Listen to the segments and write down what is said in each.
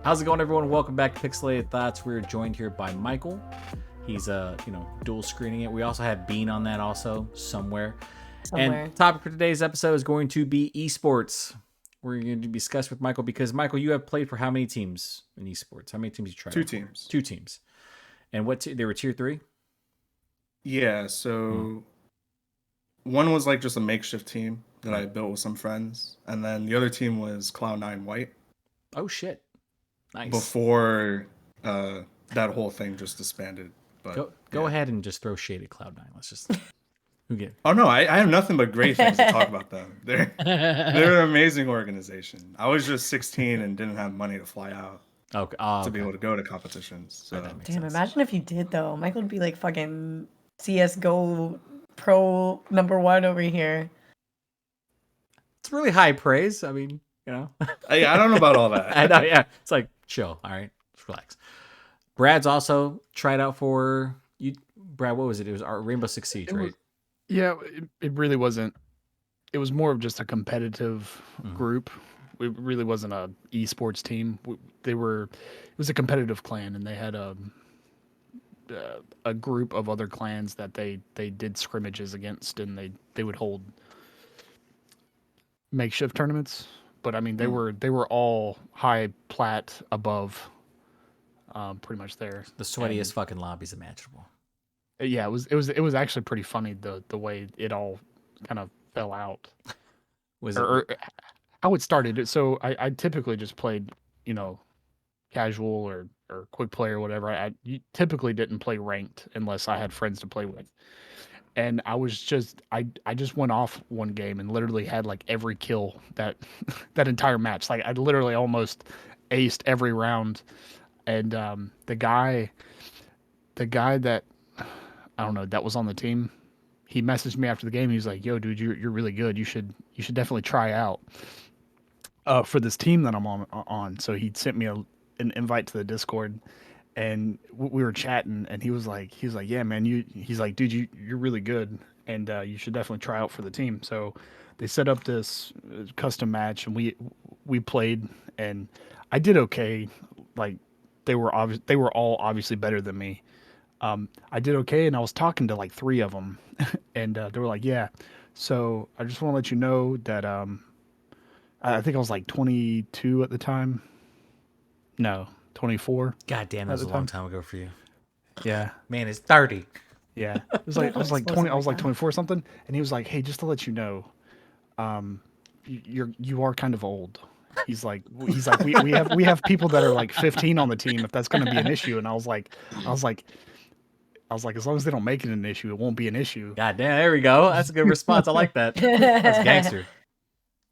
How's it going, everyone? Welcome back to Pixelated Thoughts. We're joined here by Michael. He's dual screening it. We also have Bean on that also somewhere. And topic for today's episode is going to be esports. We're going to discuss with Michael because Michael, you have played for how many teams in esports? How many teams you tried? Two teams. Two teams. And what they were tier 3? Yeah, so one was like just a makeshift team that I built with some friends, and then the other team was Cloud9 White. Oh shit. Nice. Before that whole thing just disbanded. But go ahead and just throw shade at Cloud9. Let's just who get. Oh no, I have nothing but great things to talk about them. They're an amazing organization. I was just 16 and didn't have money to fly out. To be able to go to competitions. So. Damn, imagine if you did though. Michael would be like fucking CS:GO pro #1 over here. It's really high praise. I mean, I don't know about all that. I know, yeah. It's like chill. All right, just relax. Brad's also tried out for you. Brad, what was it? It was our Rainbow Six Siege, right? It really wasn't. It was more of just a competitive group. It really wasn't a esports team. It was a competitive clan, and they had a group of other clans that they did scrimmages against, and they would hold makeshift tournaments. But I mean, they were all high plat above, pretty much there. The sweatiest fucking lobbies imaginable. Yeah, it was actually pretty funny the way it all kind of fell out. Or how it started. So I typically just played, casual or quick play or whatever. I typically didn't play ranked unless I had friends to play with. And I just went off one game and literally had like every kill that entire match. Like I literally almost aced every round. And the guy that I don't know that was on the team, he messaged me after the game. He was like, "Yo, dude, you're really good. You should definitely try out for this team that I'm on." So he sent me an invite to the Discord, and we were chatting. And he was like, "Yeah, man, he's like, dude, you're really good, and you should definitely try out for the team." So they set up this custom match, and we played, and I did okay. Like they were all obviously better than me. I did okay, and I was talking to like 3 of them, and they were like, "Yeah, so I just want to let you know that I think I was like 22 at the time. No, 24. God damn, that was a long time ago for you. Yeah, man, it's 30. Yeah, it was like I was like 20. I was like 24 or something, and he was like, "Hey, just to let you know, you are kind of old." He's like we have people that are like 15 on the team if that's going to be an issue. And I was like, as long as they don't make it an issue, it won't be an issue. God damn, there we go. That's a good response. I like that. That's gangster.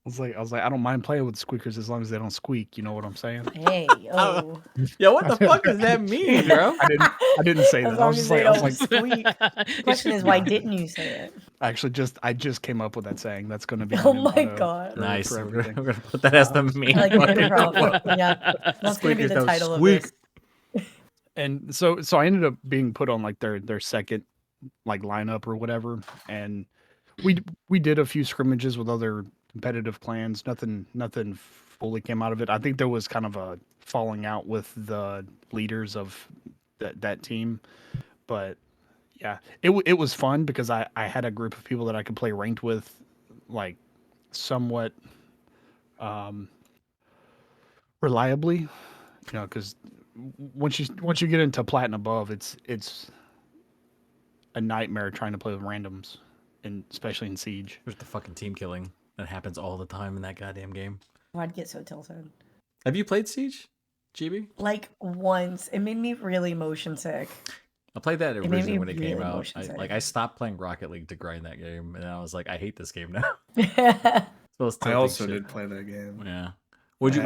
I was like, I don't mind playing with squeakers as long as they don't squeak. You know what I'm saying? Hey, yo. Yo, what the fuck does that mean, bro? I didn't say that. I was like, squeak. The question is, why didn't you say it? Actually, I just came up with that saying. That's going to be. Oh my god! Nice. We're gonna put that as the meme. Like yeah, that's gonna be the title of this. And so I ended up being put on like their second like lineup or whatever, and we did a few scrimmages with other competitive clans. Nothing fully came out of it. I think there was kind of a falling out with the leaders of that team, but yeah, it was fun because I had a group of people that I could play ranked with, like somewhat reliably, because once you get into platinum above, it's a nightmare trying to play with randoms, and especially in Siege. There's the fucking team killing that happens all the time in that goddamn game. I'd get so tilted. Have you played Siege, Chibi? Like once. It made me really motion sick. I played that originally when it came out. I stopped playing Rocket League to grind that game, and I was like, I hate this game now. I also did play that game. Yeah. What'd you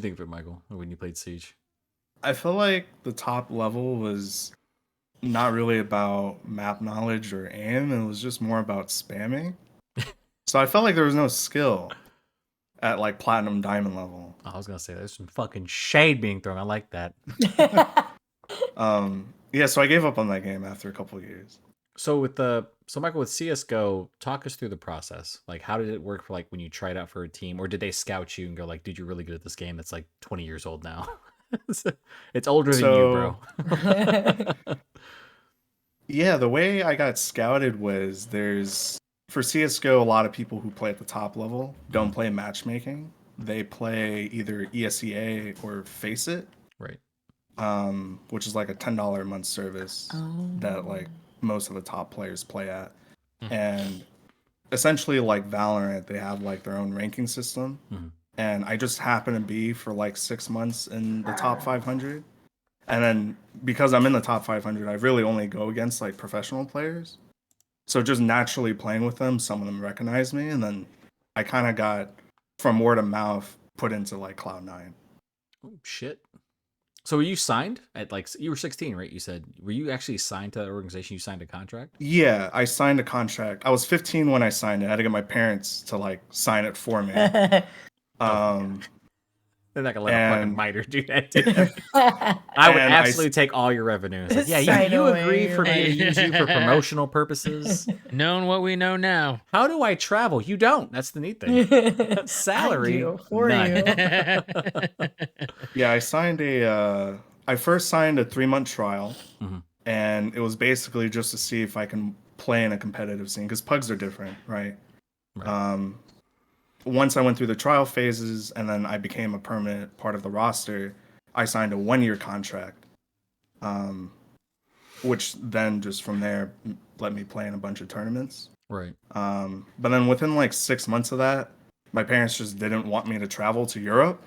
think of it, Michael, when you played Siege? I feel like the top level was not really about map knowledge or aim. It was just more about spamming. So I felt like there was no skill at like platinum diamond level. I was gonna say there's some fucking shade being thrown. I like that. Yeah, so I gave up on that game after a couple of years. So Michael, with CS:GO, talk us through the process. Like, how did it work for like when you tried out for a team, or did they scout you and go like, "Dude, you're really good at this game. That's like 20 years old now. It's older than you, bro." Yeah, the way I got scouted was for CS:GO, a lot of people who play at the top level don't play matchmaking. They play either ESEA or Face It, Right. which is like a $10 a month service that like most of the top players play at. And essentially, like Valorant, they have like their own ranking system. And I just happened to be for like 6 months in the top 500. And then because I'm in the top 500, I really only go against like professional players. So just naturally playing with them, some of them recognize me, and then I kind of got from word of mouth put into like Cloud9. Oh shit. So were you signed at like you were 16, right? You said, were you actually signed to that organization? You signed a contract? Yeah, I signed a contract. I was 15 when I signed it. I had to get my parents to like sign it for me. They're not gonna let a fucking miter do that to them. I would absolutely take all your revenues. Like, yeah, you agree for me to use you for promotional purposes. Knowing what we know now. How do I travel? You don't. That's the neat thing. Salary. I do for none. Yeah, I first signed a 3-month trial, and it was basically just to see if I can play in a competitive scene, because pugs are different, right? Once I went through the trial phases and then I became a permanent part of the roster, I signed a 1-year contract, which then just from there let me play in a bunch of tournaments. Right. But then within like 6 months of that, my parents just didn't want me to travel to Europe.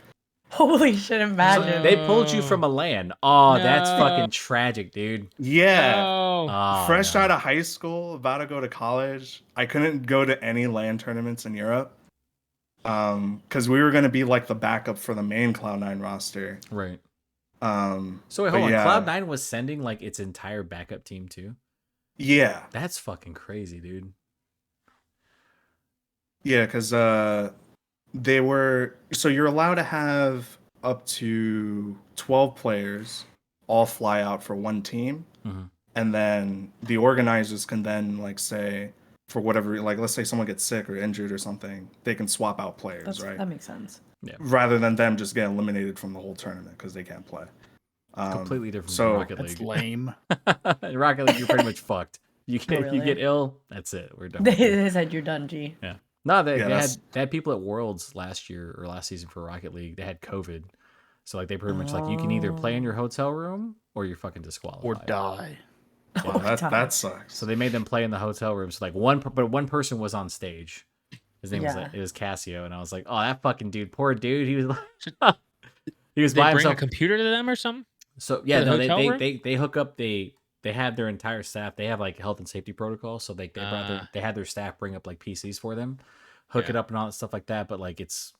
Holy shit, imagine. So they pulled you from a LAN. Oh, no. That's fucking tragic, dude. Yeah. No. Oh, Fresh out of high school, about to go to college, I couldn't go to any LAN tournaments in Europe. Because we were going to be like the backup for the main Cloud9 roster. Right. So wait, hold on. Cloud9 was sending like its entire backup team too? Yeah. That's fucking crazy, dude. Yeah, because they were... So you're allowed to have up to 12 players all fly out for one team. And then the organizers can then like say... For whatever, like let's say someone gets sick or injured or something, they can swap out players, right? That makes sense. Yeah. Rather than them just getting eliminated from the whole tournament because they can't play. Completely different from Rocket League. That's lame. In Rocket League, you're pretty much fucked. If you get ill, that's it. We're done. They said you're done, G. Yeah. No, they had people at Worlds last year or last season for Rocket League. They had COVID, so like they pretty much like you can either play in your hotel room or you're fucking disqualified Or die. Yeah, that sucks. So they made them play in the hotel room. So like one person was on stage. His name was Cassio, and I was like, oh, that fucking dude, poor dude. He was he was by himself. Bring a computer to them or something? So yeah, no, they hook up. They have their entire staff. They have like health and safety protocols. So they had their staff bring up like PCs for them, hook it up and all that stuff like that. But like it's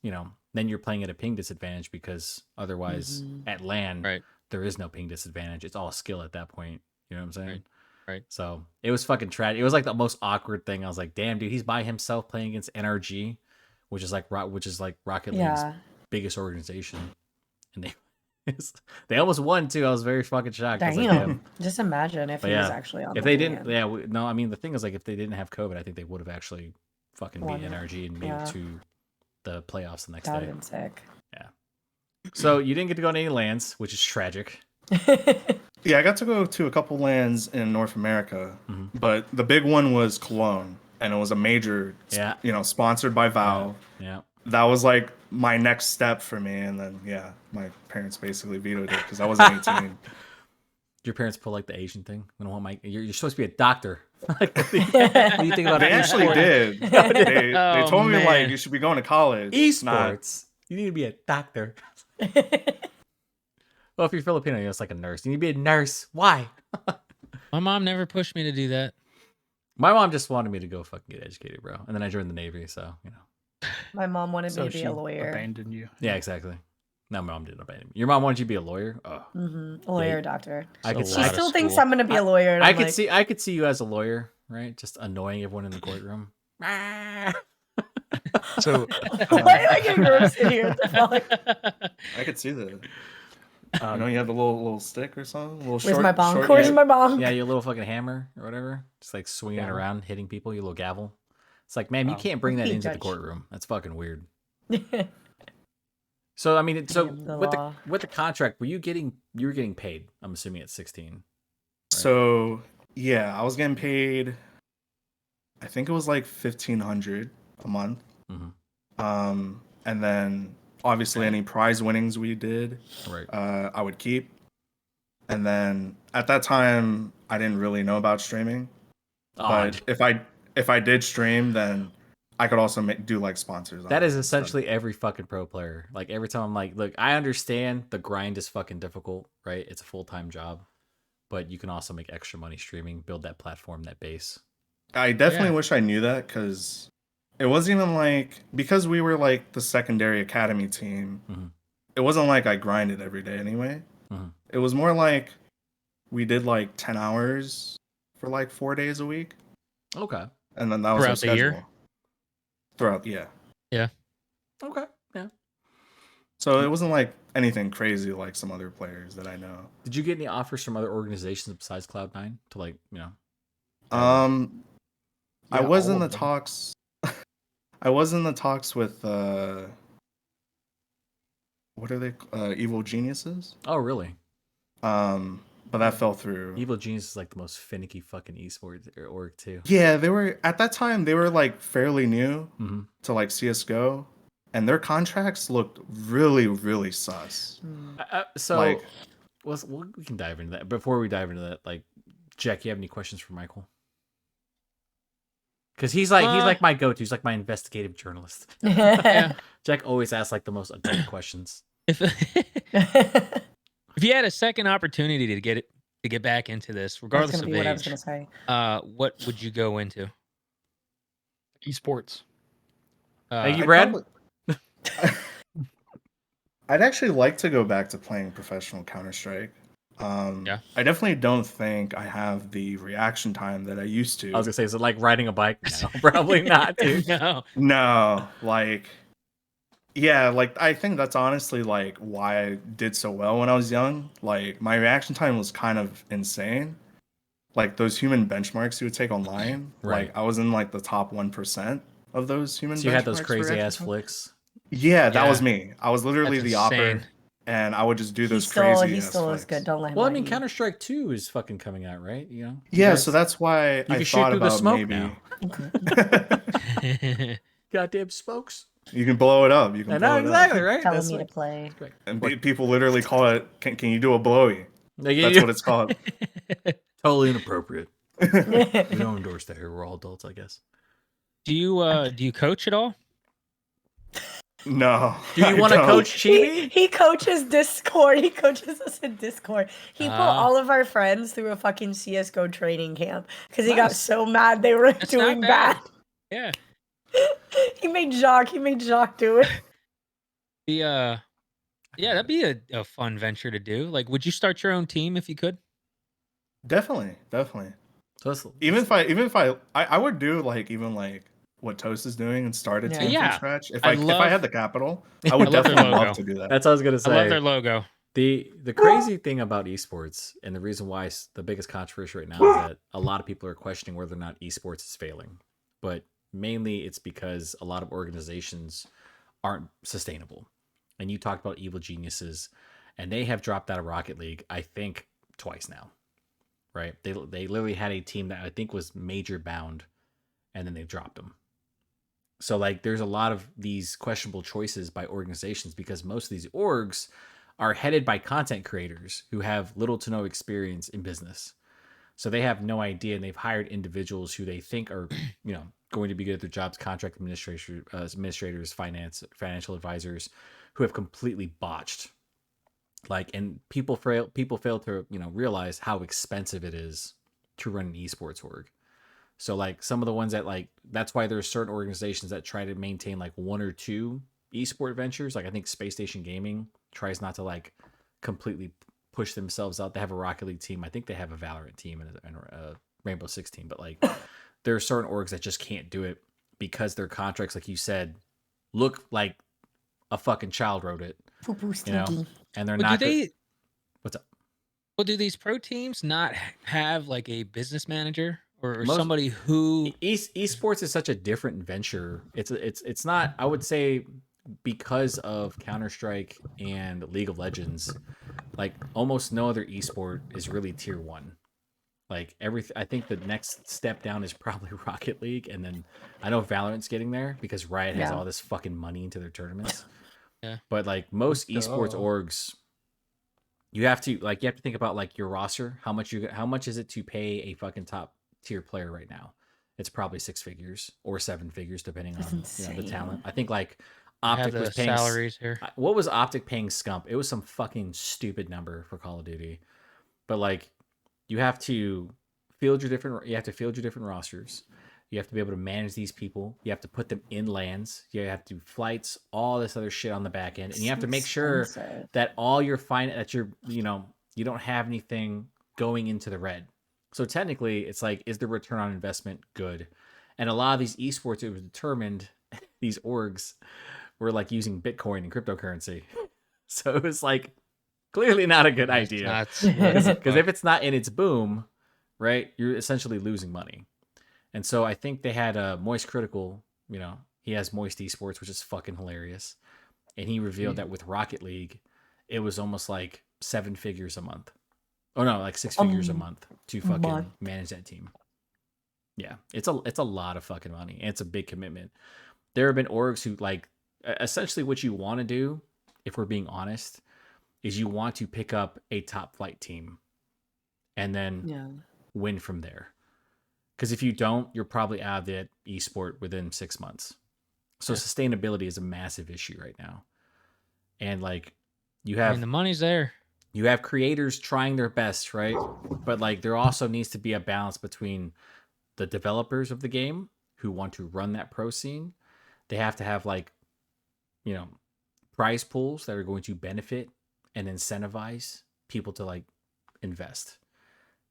then you're playing at a ping disadvantage because otherwise at LAN there is no ping disadvantage. It's all skill at that point. You know what I'm saying? Right. So it was fucking tragic. It was like the most awkward thing. I was like, damn, dude, he's by himself playing against NRG, which is like Rocket League's biggest organization, and they almost won too. I was very fucking shocked. Damn. Like, damn. Just imagine if he was actually on. If they didn't, no. I mean, the thing is, like, if they didn't have COVID, I think they would have actually fucking beat NRG and made it to the playoffs the next day. That would have been sick. Yeah. So you didn't get to go to any lands, which is tragic. Yeah, I got to go to a couple lands in North America, but the big one was Cologne, and it was a major, sponsored by Valve. Yeah. That was like my next step for me, and then my parents basically vetoed it because I wasn't 18. Your parents pull like the Asian thing. We don't want you're supposed to be a doctor. What do you think about They actually did. They told me like you should be going to college. Esports. You need to be a doctor. Well, if you're Filipino, it's like a nurse. You need to be a nurse. Why? My mom never pushed me to do that. My mom just wanted me to go fucking get educated, bro. And then I joined the Navy, so My mom wanted me to be a lawyer. Abandoned you. Yeah, exactly. No, my mom didn't abandon me. Your mom wanted you to be a lawyer? Oh. A lawyer, doctor. She still thinks I'm gonna be a lawyer. I could see you as a lawyer, right? Just annoying everyone in the courtroom. So why am I getting roasted here? I could see that. You know, you have the little stick or something. Little Where's short, my bong? short, Where's yeah. my bong? Yeah, your little fucking hammer or whatever. Just like swinging it Gavel. around, hitting people, your little gavel. It's like, man, you Oh. can't bring that Be into the judged. courtroom. That's fucking weird. So I mean, so Damn, the with law. the contract, you were getting paid? I'm assuming at 16. Right? So yeah, I was getting paid. I think it was like $1,500 a month. Mm-hmm. And then obviously any prize winnings we did, Right. I would keep. And then at that time, I didn't really know about streaming. But if I did stream, then I could also do like sponsors. That on is it and stuff. essentially every fucking pro player. Like every time I'm like, look, I understand the grind is fucking difficult, right? It's a full-time job, but you can also make extra money streaming, build that platform, that base. I definitely wish I knew that because it wasn't even like, because we were like the secondary academy team, it wasn't like I grinded every day anyway. It was more like we did like 10 hours for like 4 days a week. Okay. And then that was our Throughout the schedule. year? Throughout, yeah. Yeah. Okay. Yeah. So it wasn't like anything crazy like some other players that I know. Did you get any offers from other organizations besides Cloud9 to like, you know? I was in the talks. I was in the talks with what are they? Evil Geniuses. Oh, really? But that fell through. Evil Genius is like the most finicky fucking esports org too. Yeah, they were at that time. They were like fairly new to like CS:GO, and their contracts looked really, really sus. So, like, we can dive into that. Before we dive into that, like, Jack, you have any questions for Michael? Because he's like my go-to. He's like my investigative journalist. Yeah. Jack always asks like the most adult questions. If you had a second opportunity to get back into this, regardless of what I was age, gonna say. what would you go into? Esports. Thank you, Brad. I'd actually like to go back to playing professional Counterstrike. Yeah. I definitely don't think I have the reaction time that I used to. I was gonna say, is it like riding a bike? No, probably not, dude. No, like, yeah, like I think that's honestly like why I did so well when I was young. Like my reaction time was kind of insane. Like those human benchmarks you would take online, Right. like I was in like the top 1% of those human. So you had those benchmarks for crazy reaction ass time. flicks. Yeah, that Yeah. was me. I was literally That's the opper, insane. and I would just do those He crazy. still is good. Don't let him. Well, I lie mean, to you. Counter-Strike 2 is fucking coming out, right? You know. Yeah, so that's why I can shoot thought through the about smoke maybe now. Goddamn smokes. you can blow it up. You can I blow know it exactly, up. right? Telling That's me like, to play. And people literally call it. Can you do a blowy? That's what it's called. Totally inappropriate. We don't endorse that here. We're all adults, I guess. Do you coach at all? No. Do you want to don't. coach Chibi? He coaches Discord. He coaches us in Discord. He put all of our friends through a fucking CS:GO training camp because he got so mad they were That's doing not bad. Yeah. He made Jock do it. Yeah, that'd be a fun venture to do. Like, would you start your own team if you could? Definitely. So Even if I would do like even like what Toast is doing and start a team Yeah. from scratch. If I I had the capital, I I would love their definitely logo. love to do that. that's what I was gonna say. I love their logo. The crazy thing about esports, and the reason why the biggest controversy right now is that a lot of people are questioning whether or not esports is failing, but mainly it's because a lot of organizations aren't sustainable. And you talked about Evil Geniuses, and they have dropped out of Rocket League, I think, twice now. Right? They literally had a team that I think was major bound, and then they dropped them. So like, there's a lot of these questionable choices by organizations because most of these orgs are headed by content creators who have little to no experience in business. So they have no idea, and they've hired individuals who they think are, going to be good at their jobs, contract administrators, financial advisors, who have completely botched. Like, and people fail to realize how expensive it is to run an esports org. So like some of the ones that that's why there's certain organizations that try to maintain like one or two esport ventures. Like I think Space Station Gaming tries not to like completely push themselves out. They have a Rocket League team. I think they have a Valorant team and a Rainbow Six team. But like there are certain orgs that just can't do it because their contracts, like you said, look like a fucking child wrote it. Poo-poo You know, stinky. and they're But not. do Well, do these pro teams not have like a business manager or Most somebody who esports is such a different venture. It's not. I would say because of Counterstrike and League of Legends, like almost no other esport is really tier one. Like I think the next step down is probably Rocket League, and then I know Valorant's getting there because Riot has Yeah. all this fucking money into their tournaments. Yeah. But like most Duh. esports orgs, you have to think about like your roster. How much is it to pay a fucking top tier player right now? It's probably 6 figures or 7 figures depending That's on the insane. talent. I think like have Optic the was paying salaries here? what was Optic paying Scump? It was some fucking stupid number for Call of Duty. But like you have to field your different rosters. You have to be able to manage these people. You have to put them in lands. You have to do flights, all this other shit on the back end, and you have to make sure Expensive. that all your you don't have anything going into the red. So technically, it's like, is the return on investment good? And a lot of these esports, it was determined these orgs were like using Bitcoin and cryptocurrency. So it was like clearly not a good idea. Because if it's not in its boom, right, you're essentially losing money. And so I think they had a Moist Critical, he has Moist Esports, which is fucking hilarious. And he revealed that with Rocket League, it was almost like 7 figures a month. Oh no, like 6 figures a month to fucking manage that team. Yeah, it's a lot of fucking money, and it's a big commitment. There have been orgs who like essentially what you want to do, if we're being honest, is you want to pick up a top flight team and then win from there. Because if you don't, you're probably out of the esport within 6 months. So sustainability is a massive issue right now. And like the money's there. You have creators trying their best, right? But like there also needs to be a balance between the developers of the game who want to run that pro scene. They have to have like, prize pools that are going to benefit and incentivize people to like invest.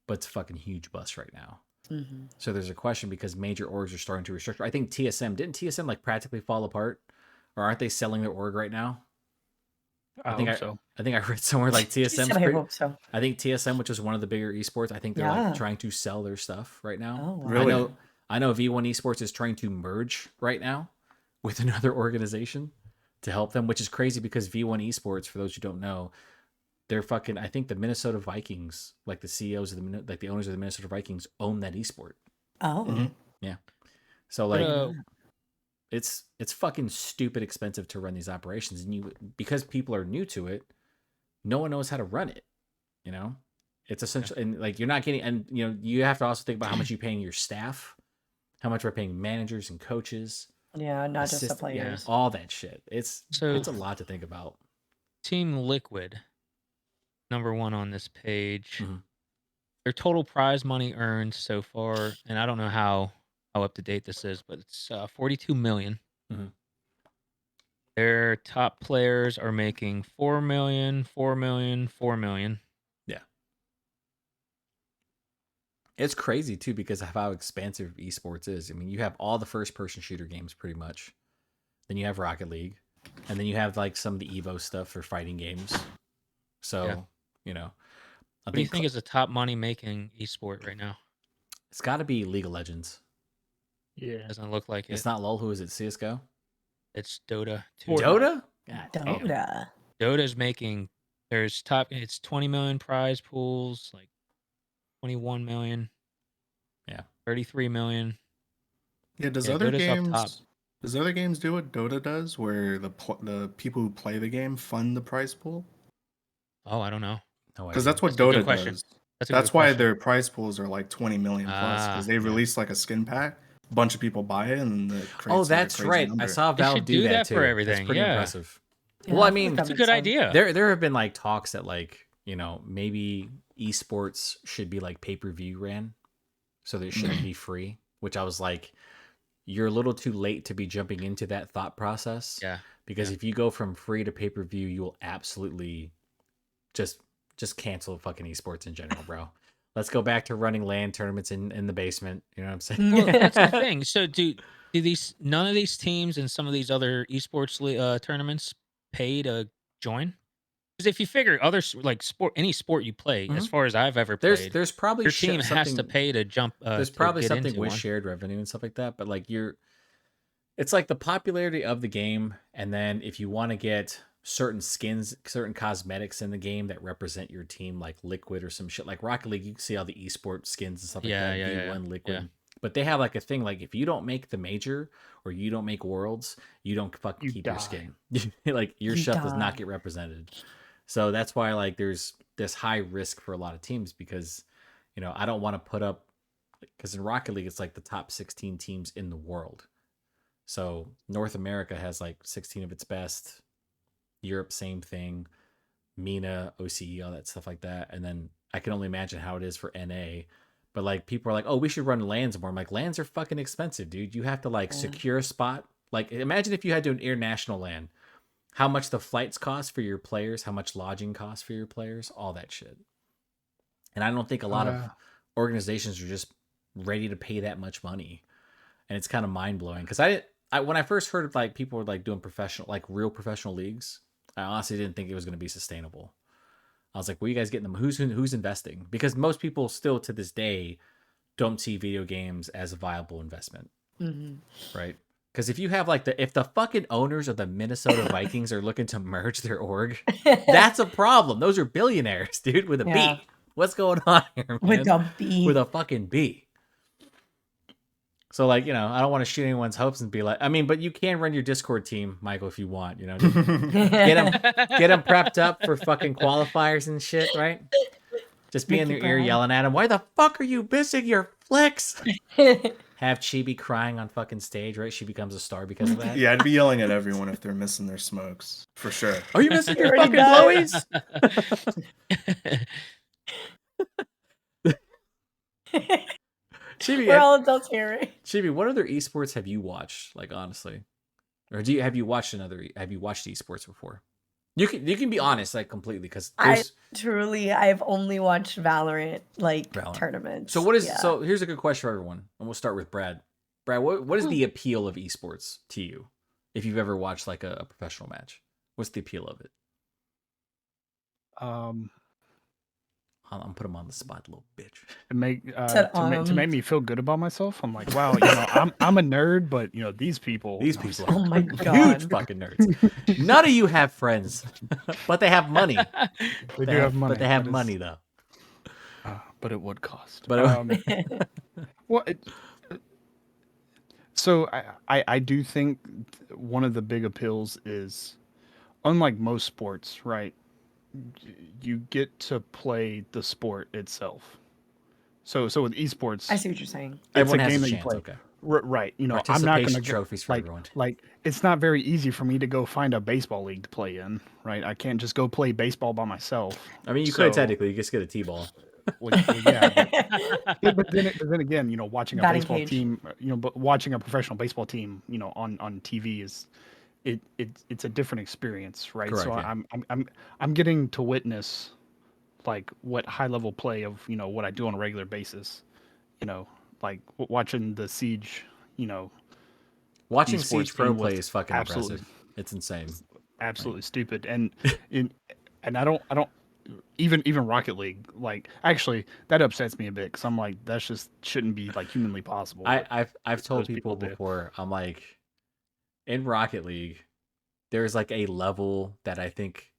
But it's a fucking huge bust right now. Mm-hmm. So there's a question because major orgs are starting to restructure. I think didn't TSM like practically fall apart, or aren't they selling their org right now? I think so. I think I read somewhere like TSM. I hope so. I think TSM, which is one of the bigger esports, I think they're like trying to sell their stuff right now. Oh, wow. Really? I know V1 Esports is trying to merge right now with another organization to help them, which is crazy because V1 Esports, for those who don't know, they're fucking. I think the Minnesota Vikings, like the CEOs of the owners of the Minnesota Vikings, own that esport. Oh, Mm-hmm. Yeah. So like, it's fucking stupid expensive to run these operations, and because people are new to it, no one knows how to run it. It's essentially, and like you're not getting, and you have to also think about how much you're paying your staff, how much we're paying managers and coaches. Yeah, not just the players. Yeah, all that shit. It's a lot to think about. Team Liquid, number 1 on this page. Mm-hmm. Their total prize money earned so far, and I don't know how up to date this is, but it's 42 million. Mm-hmm. Their top players are making 4 million, 4 million, 4 million. Yeah. It's crazy too because of how expansive esports is. I mean, you have all the first-person shooter games pretty much. Then you have Rocket League, and then you have like some of the Evo stuff for fighting games. So, What do you think is the top money-making esport right now? It's got to be League of Legends. Yeah, doesn't look like it. It's not LoL. Who is it? CS:GO. It's Dota. Dota. God, Dota. Dota's making. There's top. It's 20 million prize pools, like 21 million. Yeah. 33 million. Yeah. Does other games do what Dota does, where the people who play the game fund the prize pool? Oh, I don't know. Because that's what Dota does. That's why their prize pools are like 20 million plus, because they release like a skin pack. A bunch of people buy it, and that's right. Number. I saw Valve do that too. For everything. That's pretty impressive. Yeah, well, I mean, it's a good idea. There have been like talks that like maybe esports should be like pay-per-view ran, so they shouldn't be free. Which I was like, you're a little too late to be jumping into that thought process. Yeah. Because if you go from free to pay-per-view, you will absolutely just cancel fucking esports in general, bro. Let's go back to running LAN tournaments in the basement. You know what I'm saying? Well, that's the thing. So do none of these teams and some of these other esports tournaments pay to join? Because if you figure like any sport you play, as far as I've ever played, there's probably your team has to pay to jump. There's to probably get something into with one. shared revenue and stuff like that, but like it's like the popularity of the game, and then if you want to get certain skins, certain cosmetics in the game that represent your team, like Liquid or some shit, like Rocket League, you can see all the esport skins and stuff like that. V1 Liquid, Yeah. but they have like a thing like if you don't make the major or you don't make worlds, you don't fucking keep your skin. Like your stuff does not get represented. So that's why like there's this high risk for a lot of teams because I don't want to put up because in Rocket League it's like the top 16 teams in the world. So North America has like 16 of its best. Europe, same thing. MENA, OCE, all that stuff like that. And then I can only imagine how it is for NA. But like people are like, oh, we should run LANs more. I'm like, LANs are fucking expensive, dude. You have to like secure a spot. Like imagine if you had to do an international LAN. How much the flights cost for your players, how much lodging costs for your players, all that shit. And I don't think a lot of organizations are just ready to pay that much money. And it's kind of mind blowing because I when I first heard of like people were like doing professional, like real professional leagues, I honestly didn't think it was going to be sustainable. I was like, where are you guys getting them? Who's investing? Because most people still to this day don't see video games as a viable investment, right? Because if you have like if the fucking owners of the Minnesota Vikings are looking to merge their org, that's a problem. Those are billionaires, dude, with a B. What's going on here, man? With a B. With a fucking B. So like, I don't want to shoot anyone's hopes and be like, I mean, but you can run your Discord team, Michael, if you want, get them prepped up for fucking qualifiers and shit, right? Just be in their ear yelling at them, why the fuck are you missing your flicks? Have Chibi crying on fucking stage, right? She becomes a star because of that. Yeah, I'd be yelling at everyone if they're missing their smokes, for sure. Are you missing your fucking blowies? Chibi, we're all adults here, right? Chibi, what other esports have you watched? Like honestly, or have you watched esports before? You can be honest, like completely, because I've only watched Valorant tournaments. So what is so? Here's a good question for everyone, and we'll start with Brad. Brad, what is the appeal of esports to you? If you've ever watched like a professional match, what's the appeal of it? I'm put him on the spot, little bitch. To make me feel good about myself. I'm like, wow, I'm a nerd, but these people are oh my God. Huge fucking nerds. None of you have friends, but they have money. They do have money, but they have money though. But it would cost. But so I do think one of the big appeals is, unlike most sports, right? You get to play the sport itself. So with esports, I see what you're saying. It's a game that you play. Okay. Right. I'm not going to trophies for everyone. Like it's not very easy for me to go find a baseball league to play in, right? I can't just go play baseball by myself. I mean, you could technically, you just get a T-ball. Yeah, but then again, watching a baseball team, but watching a professional baseball team, on TV is. It's a different experience, right? Correct, so yeah. I'm getting to witness like what high level play of what I do on a regular basis, like watching the Siege, watching Siege Pro play is fucking impressive. It's insane, absolutely stupid, and I don't even Rocket League, like actually that upsets me a bit because I'm like that just shouldn't be like humanly possible. I've told people before, I'm like, in Rocket League, there's like a level that I think.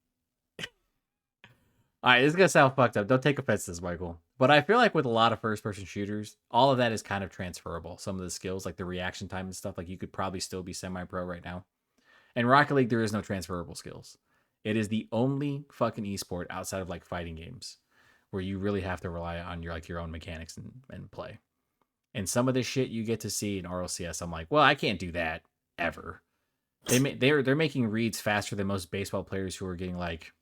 All right, this is gonna sound fucked up. Don't take offense to this, Michael. But I feel like with a lot of first-person shooters, all of that is kind of transferable. Some of the skills, like the reaction time and stuff, like you could probably still be semi-pro right now. In Rocket League, there is no transferable skills. It is the only fucking esport outside of like fighting games where you really have to rely on your own mechanics and play. And some of the shit you get to see in RLCS, I'm like, well, I can't do that. Ever. They're making reads faster than most baseball players who are getting like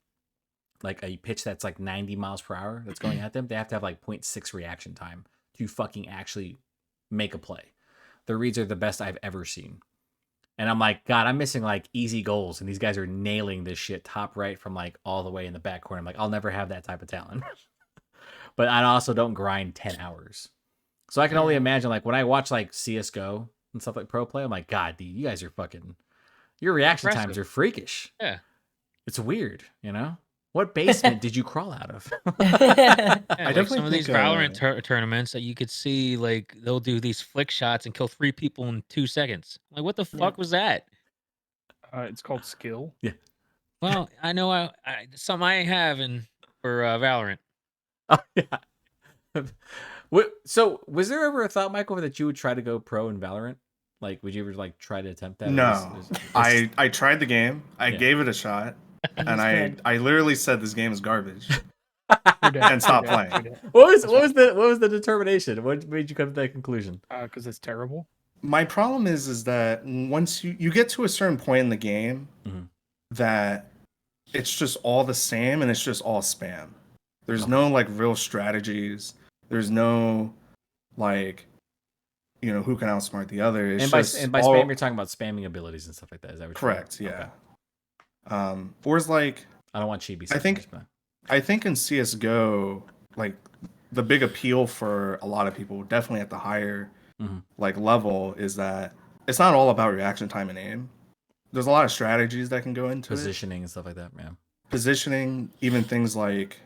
a pitch that's like 90 miles per hour that's going at them. They have to have like 0.6 reaction time to fucking actually make a play. The reads are the best I've ever seen. And I'm like, God, I'm missing like easy goals, and these guys are nailing this shit top right from like all the way in the back corner. I'm like, I'll never have that type of talent. But I also don't grind 10 hours. So I can only imagine like when I watch like CSGO and stuff like pro play, I'm like, God, dude, you guys are fucking, your reaction times are freakish. Yeah. It's weird, What basement did you crawl out of? Yeah, I like definitely some of these think, Valorant tournaments that you could see, like they'll do these flick shots and kill 3 people in 2 seconds. Like, what the Yeah. fuck was that? It's called skill. Yeah. Well, I know something I have for Valorant. Oh, yeah. So, was there ever a thought, Michael, that you would try to go pro in Valorant? Like, would you ever like try to attempt that? no. I tried the game. I Yeah. gave it a shot, It and was good. I literally said this game is garbage You're dead. and stopped You're dead. playing. You're dead. What was the determination? What made you come to that conclusion? Because it's terrible. My problem is that once you get to a certain point in the game Mhm. that it's just all the same and it's just all spam. There's Okay. no like real strategies. There's no like who can outsmart the other. It's And by spam, you're talking about spamming abilities and stuff like that. Is that what correct? you're Yeah. Okay. Whereas like I don't want Chibi. I think in CS:GO, like the big appeal for a lot of people, definitely at the higher like level, is that it's not all about reaction time and aim. There's a lot of strategies that can go into positioning and stuff like that, man. Positioning, even things like,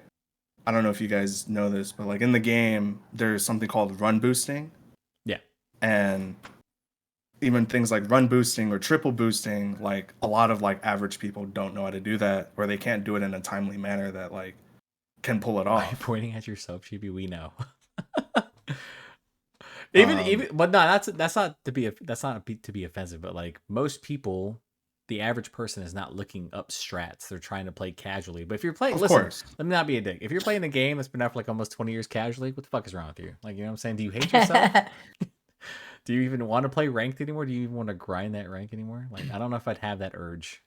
I don't know if you guys know this, but like in the game, there's something called run boosting. Yeah. And even things like run boosting or triple boosting, like a lot of like average people don't know how to do that, or they can't do it in a timely manner that like can pull it Are you off. pointing at yourself, Chibi? We know. even, but no, that's not to be offensive, but like most people, the average person is not looking up strats. They're trying to play casually. But if you're playing, let me not be a dick. If you're playing a game that's been out for like almost 20 years casually, what the fuck is wrong with you? Like, you know what I'm saying? Do you hate yourself? Do you even want to play ranked anymore? Do you even want to grind that rank anymore? Like, I don't know if I'd have that urge,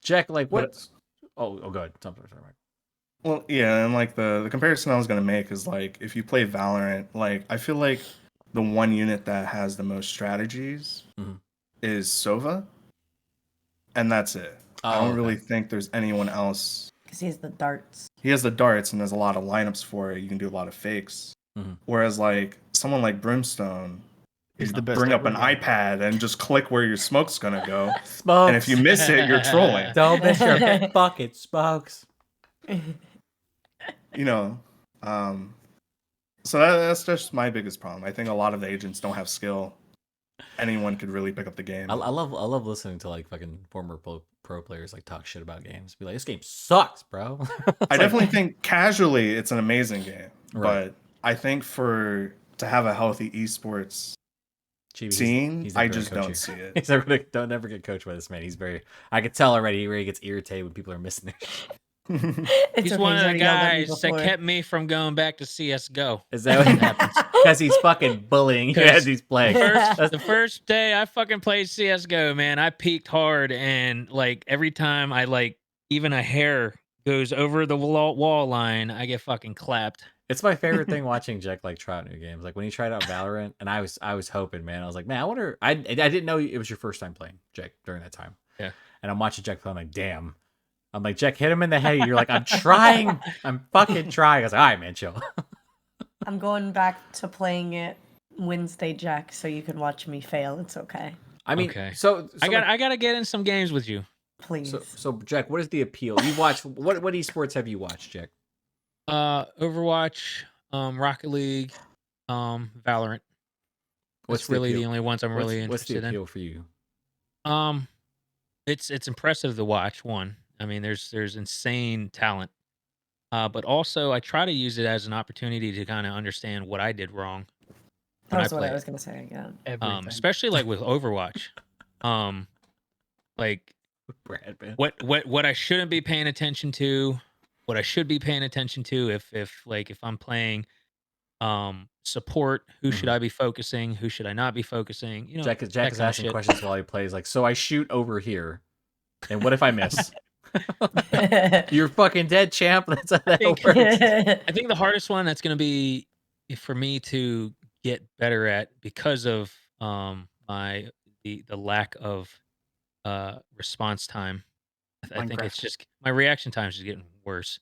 Jack, like what? Oh, go ahead. Sorry. Well, yeah, and like the comparison I was gonna make is like if you play Valorant, like I feel like the one unit that has the most strategies is Sova, and that's it. I don't really think there's anyone else. Because he has the darts. He has the darts, and there's a lot of lineups for it. You can do a lot of fakes. Whereas like someone like Brimstone, He's the best. Bring up an iPad and just click where your smoke's gonna go, Smokes. and if you miss it, you're trolling. Don't miss your big bucket, Smokes. So that's just my biggest problem. I think a lot of the agents don't have skill. Anyone could really pick up the game. I love listening to like fucking former pro players like talk shit about games. Be like, this game sucks, bro. I definitely think casually it's an amazing game, but I think to have a healthy esports scene, I just don't see it. He's never get coached by this man. I could tell already where he gets irritated when people are missing their shit. He's one of the guys that kept me from going back to CS:GO. Is that what happens? Because he's fucking bullying you as he's playing. The first day I fucking played CS:GO, man, I peaked hard, and like every time I like even a hair goes over the wall line, I get fucking clapped. It's my favorite thing watching Jack like try out new games. Like when he tried out Valorant, and I was hoping, man. I was like, man, I wonder. I didn't know it was your first time playing Jack during that time. Yeah. And I'm watching Jack play. I'm like, damn. I'm like, Jack, hit him in the head. You're like, I'm trying. I'm fucking trying. I was like, all right, man, chill. I'm going back to playing it Wednesday, Jack, so you can watch me fail. It's okay. I mean, okay. So I gotta get in some games with you. Please. So Jack, what is the appeal? You watch what esports have you watched, Jack? Overwatch, Rocket League, Valorant. What's really the only ones I'm really interested in. What's the appeal for you? It's impressive to watch. One, I mean, there's insane talent, but also I try to use it as an opportunity to kind of understand what I did wrong. That's what I was gonna say again. Especially like with Overwatch, like Brad, man. what I shouldn't be paying attention to, what I should be paying attention to if I'm playing support, who should I be focusing, who should I not be focusing? Jack is asking questions while he plays, like, so I shoot over here, and what if I miss? You're fucking dead, champ. That's how that works. I think the hardest one that's going to be for me to get better at, because of the lack of response time. I think it's just my reaction time is just getting worse.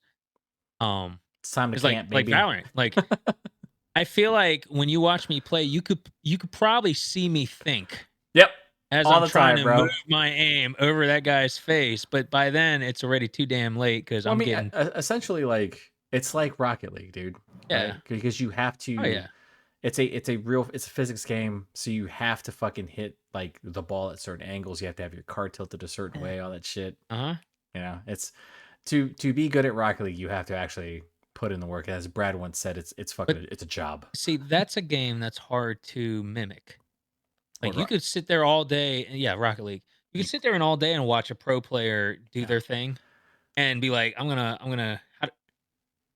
It's time to camp, like baby. Valorant. Like I feel like when you watch me play, you could probably see me think. Yep. as All I'm the trying time, to bro. move my aim over that guy's face. But by then, it's already too damn late because Well, I I'm mean, getting. essentially, like it's like Rocket League, dude. Yeah. Right? Because you have to. Oh yeah. It's a physics game, so you have to fucking hit like the ball at certain angles. You have to have your car tilted a certain way, all that shit. Uh huh. You know, it's to be good at Rocket League, you have to actually put in the work. As Brad once said, it's fucking it's a job. See, that's a game that's hard to mimic. Like Or you could sit there all day, and yeah, Rocket League. You could sit there and all day and watch a pro player do Yeah. their thing, and be like,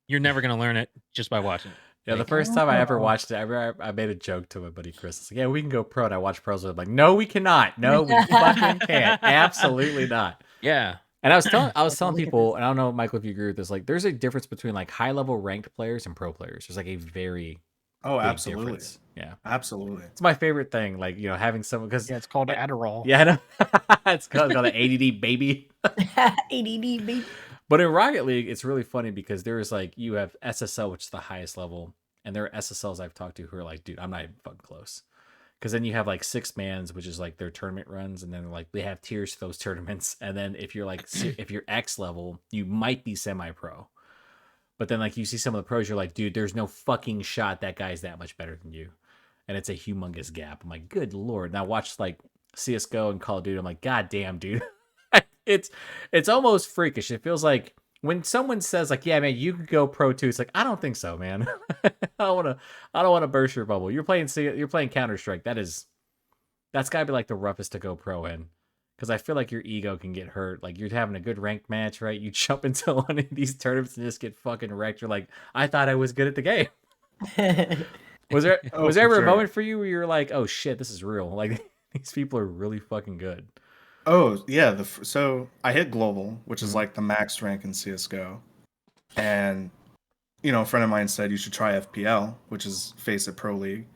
You're never gonna learn it just by watching it. Yeah, the Like, first time I ever watched it, I made a joke to my buddy Chris. It's like, yeah, we can go pro. And I watched pros. I'm like, no, we cannot. No, we fucking can't. Absolutely not. yeah, And I was telling people, and I don't know, Michael, if you agree with this, like, there's a difference between like high level ranked players and pro players. There's like a very big absolutely. difference. Yeah, Absolutely. it's my favorite thing. Like, you know, having someone because Yeah, it's called Adderall. yeah, I know. It's called an ADD baby. ADD, baby. But in Rocket League, it's really funny because there's like you have SSL, which is the highest level, and there are SSLs I've talked to who are like, dude, I'm not even fucking close. Because then you have like 6-mans, which is like their tournament runs, and then like they have tiers to those tournaments. And then if you're like if you're X level, you might be semi-pro. But then like you see some of the pros, you're like, dude, there's no fucking shot that guy's that much better than you. And it's a humongous gap. I'm like, good lord. And I watched like CSGO and Call of Duty. I'm like, god damn, dude. it's almost freakish. It feels like when someone says like, yeah, man, you could go pro too. It's like, I don't think so, man. I don't want to burst your bubble. You're playing Counterstrike. That's gotta be like the roughest to go pro in. Because I feel like your ego can get hurt. Like you're having a good ranked match, right? You jump into one of these tournaments and just get fucking wrecked. You're like, I thought I was good at the game. Was there ever a moment for you where you're like, oh shit, this is real? Like these people are really fucking good. Oh yeah, so I hit global, which is like the max rank in CS:GO, and a friend of mine said you should try FPL, which is Face It Pro League,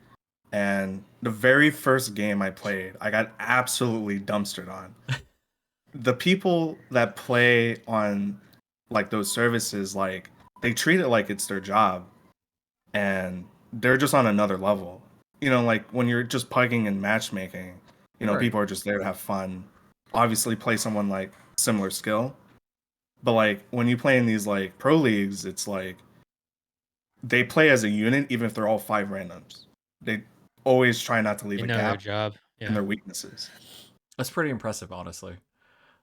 and the very first game I played, I got absolutely dumpstered on. The people that play on like those services, like they treat it like it's their job, and they're just on another level. Like when you're just pugging and matchmaking, Right. people are just there to have fun. Obviously play someone like similar skill, but like when you play in these like pro leagues, it's like they play as a unit even if they're all 5 randoms. They always try not to leave a their gap job. in their weaknesses. That's pretty impressive, honestly.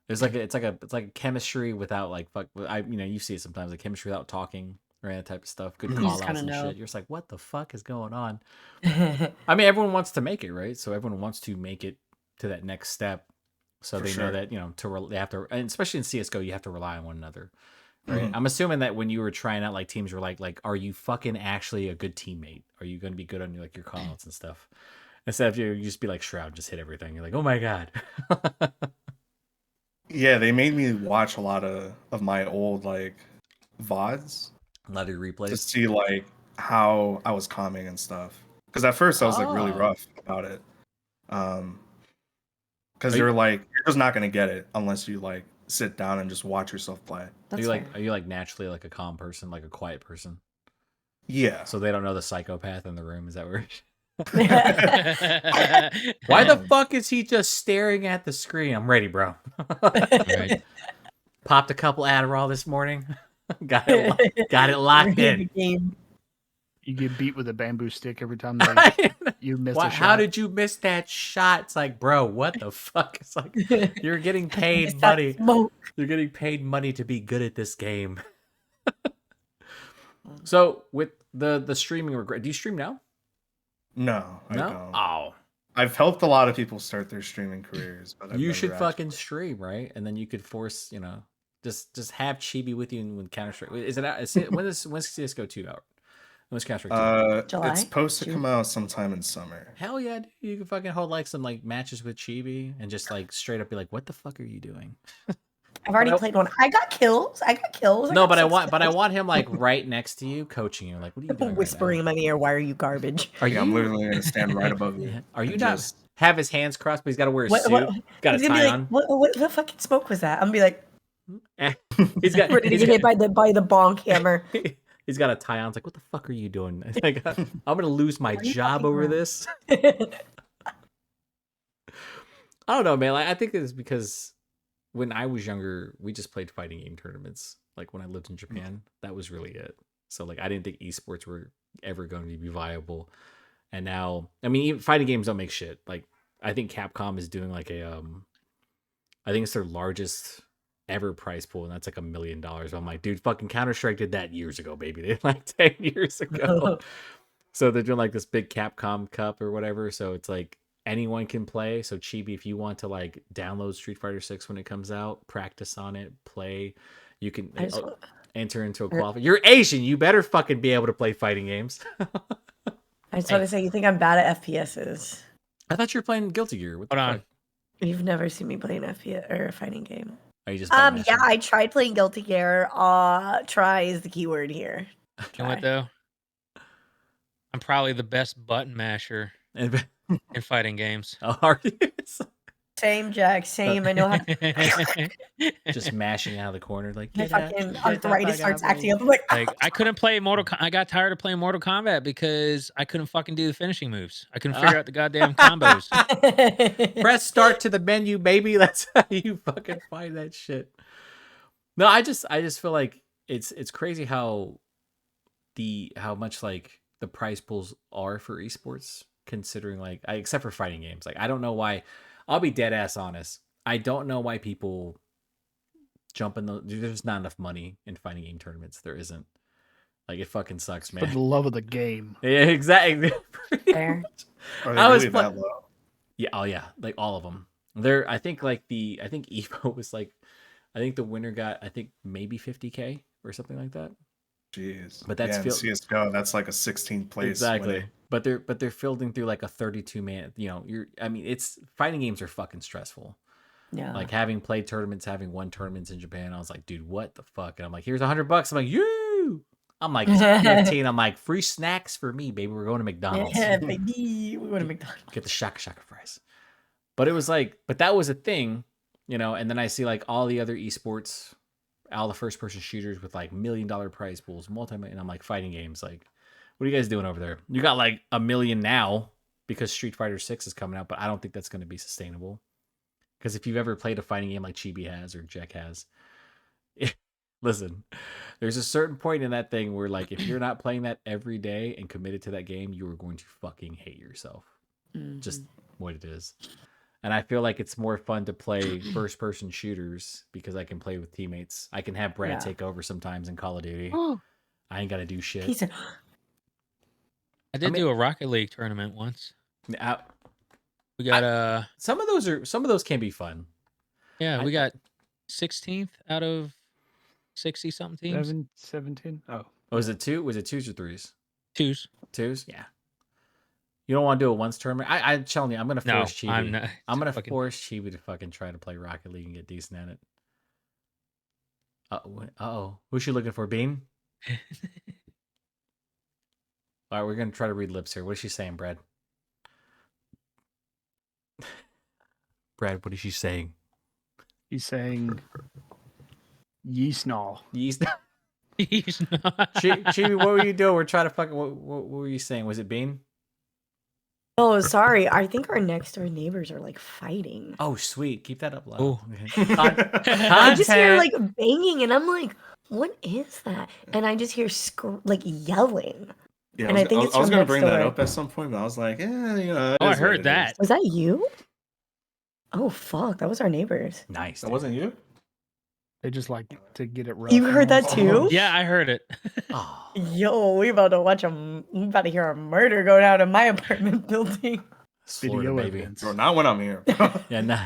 There's like it's like a chemistry without like you see it sometimes, like chemistry without talking or that type of stuff. Good call outs and shit. You're just like, what the fuck is going on? I mean, everyone wants to make it, right? So everyone wants to make it to that next step. So they know that, they have to, and especially in CSGO, you have to rely on one another, right? Mhm. I'm assuming that when you were trying out, like teams were like, are you fucking actually a good teammate? Are you going to be good on your call outs and stuff? Instead of you just be like Shroud, just hit everything. You're like, oh my God. Yeah, they made me watch a lot of my old like VODs. A lot of To replays. see like how I was calming and stuff. Because at first I was like really rough about it. Because you're just not gonna get it unless you like sit down and just watch yourself play. Are you like naturally like a calm person, like a quiet person? Yeah. So they don't know the psychopath in the room. Is that weird? Why the fuck is he just staring at the screen? I'm ready, bro. Right. Popped a couple Adderall this morning. got it locked in. You get beat with a bamboo stick every time that you miss a shot. How did you miss that shot? It's like, bro, what the fuck? It's like you're getting paid money. You're getting paid money to be good at this game. So with the streaming regret, do you stream now? No, I don't. Oh. I've helped a lot of people start their streaming careers, but I've you never should actually fucking stream, right? And then you could force, just have Chibi with you when Counterstrike. Is it out? When's CS:GO 2 out? When's Counterstrike 2? July? It's supposed to come out sometime in summer. Hell yeah, dude. You can fucking hold like some like matches with Chibi and just like straight up be like, what the fuck are you doing? I've already played one. I got kills. No, but I want him like right next to you, coaching you. Like, what are you doing? Whispering in my ear, why are you garbage? I'm literally gonna stand right above you. Are you not have his hands crossed, but he's got to wear a suit? Got a He's tie gonna be on. like, what the fucking smoke was that? I'm gonna be like, He's got ready to get hit by the bonk hammer. He's got a tie on. It's like, what the fuck are you doing? Like, I'm gonna lose my job over this. I don't know, man. Like, I think it's because when I was younger, we just played fighting game tournaments. Like when I lived in Japan, that was really it. So like I didn't think esports were ever going to be viable. And now, I mean, even fighting games don't make shit. Like I think Capcom is doing like I think it's their largest ever prize pool, and that's like $1 million. I'm like, dude, fucking Counterstrike did that years ago, baby. They did like 10 years ago. So they're doing like this big Capcom Cup or whatever. So it's like anyone can play. So Chibi, if you want to like download Street Fighter 6 when it comes out, practice on it, play, you can enter into a qualifier. You're Asian, you better fucking be able to play fighting games. I just want to say, you think I'm bad at FPSs? I thought you were playing Guilty Gear. What the fuck? You've never seen me play an FPS or a fighting game. Are you just yeah, I tried playing Guilty Gear. Try is the keyword here. You know what though? I'm probably the best button masher in fighting games. Oh, are you? Same, Jack. Same. I know how. Just mashing out of the corner, like my fucking arthritis starts acting up. I'm like I couldn't play I got tired of playing Mortal Kombat because I couldn't fucking do the finishing moves. I couldn't figure out the goddamn combos. Press start to the menu, baby. That's how you fucking find that shit. No, I just feel like it's crazy how much like the prize pools are for esports, considering like except for fighting games. Like I don't know why. I'll be dead ass honest. I don't know why people jump in there's not enough money in fighting game tournaments. There isn't. Like it fucking sucks, man. For the love of the game. Yeah, exactly. Fair. Are they really that low? Yeah, oh yeah, like all of them. I think Evo was like, I think the winner got maybe 50K or something like that. Jeez. But that's CS:GO. That's like a 16th place. Exactly. Winning. But they're fielding through like a 32-man. You know, it's fighting games are fucking stressful. Yeah. Like having played tournaments, having won tournaments in Japan, I was like, dude, what the fuck? And I'm like, here's $100. I'm like, you. I'm like 15. I'm like, free snacks for me, baby. We're going to McDonald's. Yeah, baby. We're going to McDonald's. Get the shaka fries. But it was like, but that was a thing, you know. And then I see like all the other esports, all the first person shooters with like $1 million prize pools, and I'm like, fighting games, like, what are you guys doing over there? You got like 1 million now because Street Fighter 6 is coming out, but I don't think that's going to be sustainable. Because if you've ever played a fighting game like Chibi has or Jack has, listen, there's a certain point in that thing where like if you're not playing that every day and committed to that game, you are going to fucking hate yourself. Mm-hmm. Just what it is. And I feel like it's more fun to play first person shooters because I can play with teammates. I can have Brad take over sometimes in Call of Duty. I ain't got to do shit. I did do a Rocket League tournament once. We got some of those can be fun. Yeah, we got 16th out of 60 something teams. 17. Oh, was it two? Was it twos or threes? Twos. Yeah. You don't want to do a once tournament? I'm telling you, I'm gonna force Chibi. I'm gonna force Chibi to fucking try to play Rocket League and get decent at it. Uh-oh. Who's she looking for, Bean? All right, we're gonna try to read lips here. What is she saying, Brad? Brad, what is she saying? He's saying Yeastnall. Chibi, what were you doing? We're trying to fucking. What were you saying? Was it Bean? Oh, sorry. I think our next door neighbors are like fighting. Oh, sweet. Keep that up loud. Oh. I just hear like banging, and I'm like, "What is that?" And I just hear like yelling. Yeah, and I was going to bring that door. up at some point, but I was like, yeah, you know. I heard that. Was that you? Oh fuck, that was our neighbors. Nice. That wasn't you? They just like to get it rough. You heard that too? Yeah, I heard it. Oh. Yo, we about to hear a murder go down in my apartment building. Florida, baby. Or not when I'm here. Yeah, nah.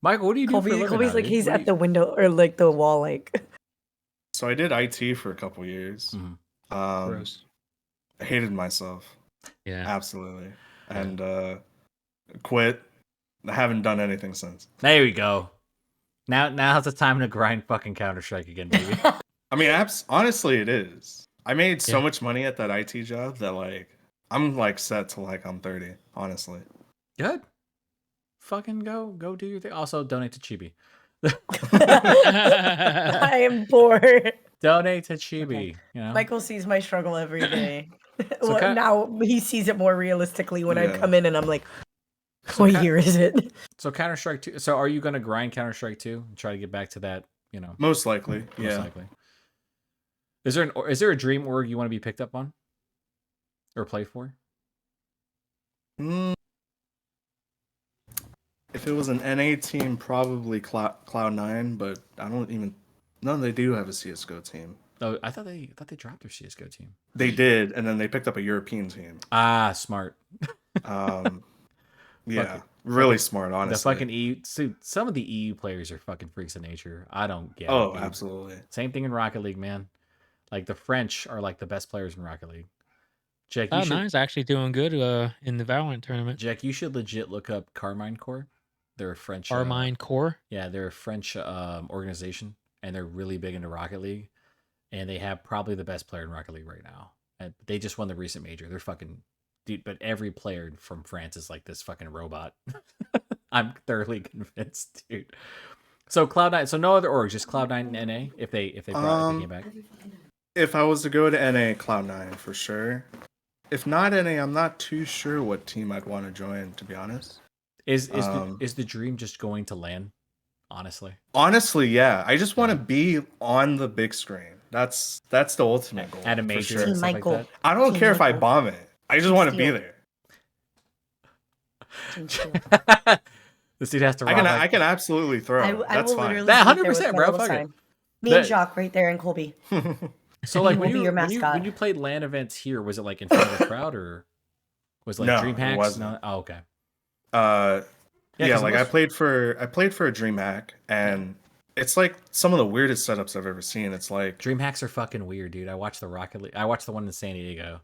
Michael, what do you do for a living? Colby's like he's at the window or like the wall, like. So I did IT for a couple years. Mm-hmm. Gross. I hated myself. Yeah, absolutely, and quit. I haven't done anything since. There we go. Now's the time to grind fucking Counterstrike again, baby. I mean, honestly, it is. I made so much money at that IT job that like I'm like set till like I'm 30. Honestly, good. Fucking go do your thing. Also, donate to Chibi. I am poor. Donate to Chibi. Okay. You know? Michael sees my struggle every day. Now he sees it more realistically when I come in and I'm like, What year is it? So Counterstrike 2. So are you going to grind Counterstrike 2 and try to get back to that? Most likely. Most likely. Is there a dream org you want to be picked up on or play for? If it was an NA team, probably Cloud9, but I don't even. No, they do have a CS:GO team. Oh, I thought they dropped their CS:GO team. They did, and then they picked up a European team. Ah, smart. Yeah, really smart, honestly. The fucking EU. Some of the EU players are fucking freaks of nature. I don't get it. Oh, dude. absolutely. Same thing in Rocket League, man. Like the French are like the best players in Rocket League. Jack, Nine's actually doing good in the Valorant tournament. Jack, you should legit look up Carmine Corps. They're a French. Carmine Corps? Yeah, they're a French organization, and they're really big into Rocket League. And they have probably the best player in Rocket League right now. And they just won the recent major. They're fucking... Dude, but every player from France is like this fucking robot. I'm thoroughly convinced, dude. So Cloud9, so no other orgs, just Cloud9 and NA if they came back. If I was to go to NA, Cloud9 for sure. If not NA, I'm not too sure what team I'd want to join, to be honest. Is the dream just going to LAN? Honestly. Honestly, yeah. I just want to be on the big screen. That's the ultimate goal. At a major sure. and stuff like that. I don't care if I bomb it. I just want to be there. This dude has to. I can absolutely throw. That's fine. That 100%, bro. Fuck it. Me and Jock right there in Colby. So like when you played LAN events here, was it like in front of the crowd or was it like DreamHacks? No. Oh, okay. Yeah, like I played for a DreamHack, and it's like some of the weirdest setups I've ever seen. It's like DreamHacks are fucking weird, dude. I watched the one in San Diego.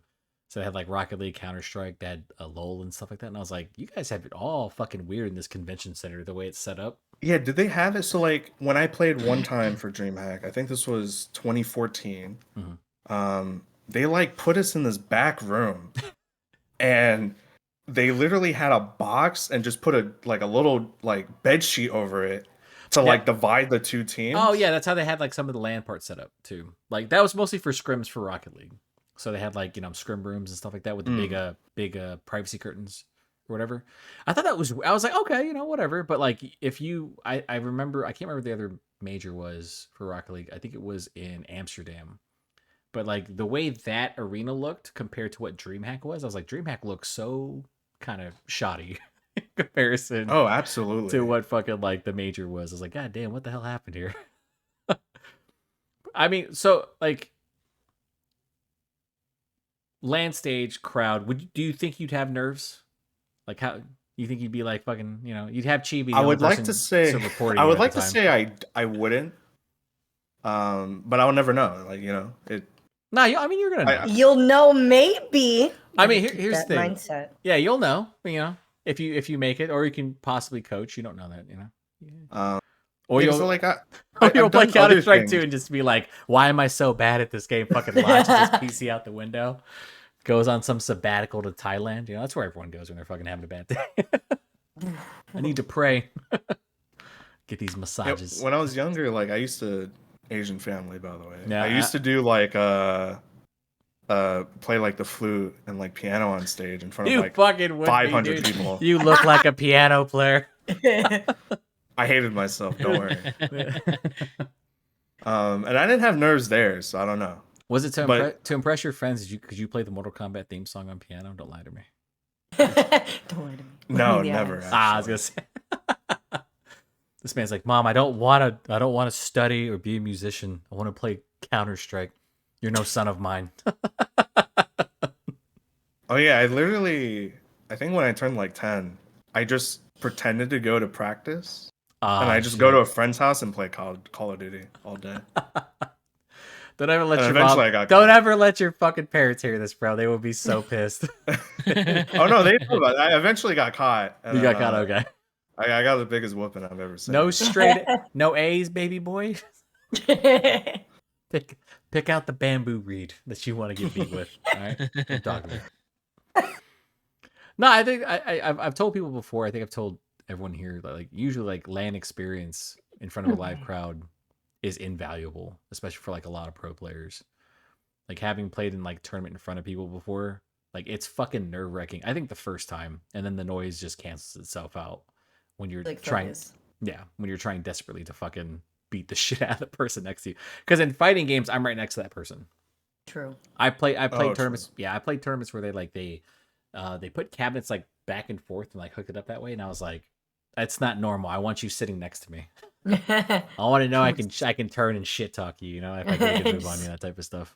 So they had like Rocket League, Counterstrike, they had a LOL and stuff like that. And I was like, you guys have it all fucking weird in this convention center, the way it's set up. Yeah, did they have it? So like when I played one time for DreamHack, I think this was 2014. Mm-hmm. They like put us in this back room and they literally had a box and just put a little like bed sheet over it to like divide the two teams. Oh yeah, that's how they had like some of the LAN parts set up too. Like that was mostly for scrims for Rocket League. So they had like, scrim rooms and stuff like that with the big privacy curtains or whatever. I thought I was like, okay, whatever. But like I remember, I can't remember the other major was for Rocket League. I think it was in Amsterdam. But like the way that arena looked compared to what DreamHack was, I was like, DreamHack looks so kind of shoddy in comparison. Oh, absolutely. To what fucking like the major was. I was like, God damn, what the hell happened here? I mean, so like LAN stage crowd, do you think you'd have nerves? Like how you think you'd be like fucking, you'd have Chibi. I would like to say I wouldn't. But I'll never know. Like, it. No, I mean you're gonna know. You'll know maybe. I mean here's the thing. Mindset. Yeah, you'll know. If you make it, or you can possibly coach. You don't know that, Or you'll play Counter-Strike 2 and just be like, why am I so bad at this game? Fucking launches his PC out the window. Goes on some sabbatical to Thailand. That's where everyone goes when they're fucking having a bad day. I need to pray. Get these massages. When I was younger, like I used to Asian family, by the way. Yeah, I used to do like play like the flute and like piano on stage in front of like fucking 500 people. You look like a piano player. I hated myself. Don't worry. And I didn't have nerves there, so I don't know. Was it to impress your friends? Could you play the Mortal Kombat theme song on piano? Don't lie to me. Don't lie to me. No, never. I was gonna say. This man's like, Mom, I don't want to study or be a musician. I want to play Counter-Strike. You're no son of mine. Oh yeah, I think when I turned like 10, I just pretended to go to practice. And I just go to a friend's house and play Call of Duty all day. Don't ever let your mom. Don't ever let your fucking parents hear this, bro. They will be so pissed. Oh no, they know about it. I eventually got caught. You got caught, okay. I got the biggest whooping I've ever seen. No A's, baby boy. Pick out the bamboo reed that you want to get beat with. All right, I'm talking about. No, I think I've told people before. I think I've told everyone here that like usually like LAN experience in front of a live crowd is invaluable, especially for like a lot of pro players. Like having played in like tournament in front of people before, Like it's fucking nerve wracking. I think the first time, and then the noise just cancels itself out when you're Like trying. focus. Yeah, when you're trying desperately to fucking beat the shit out of the person next to you. Because in fighting games, I'm right next to that person. True. I played tournaments. True. Yeah, I played tournaments where they put cabinets like back and forth and like hooked it up that way, and I was like, that's not normal. I want you sitting next to me. I want to know I can turn and shit talk you. You know, if I get a good move on you, that type of stuff.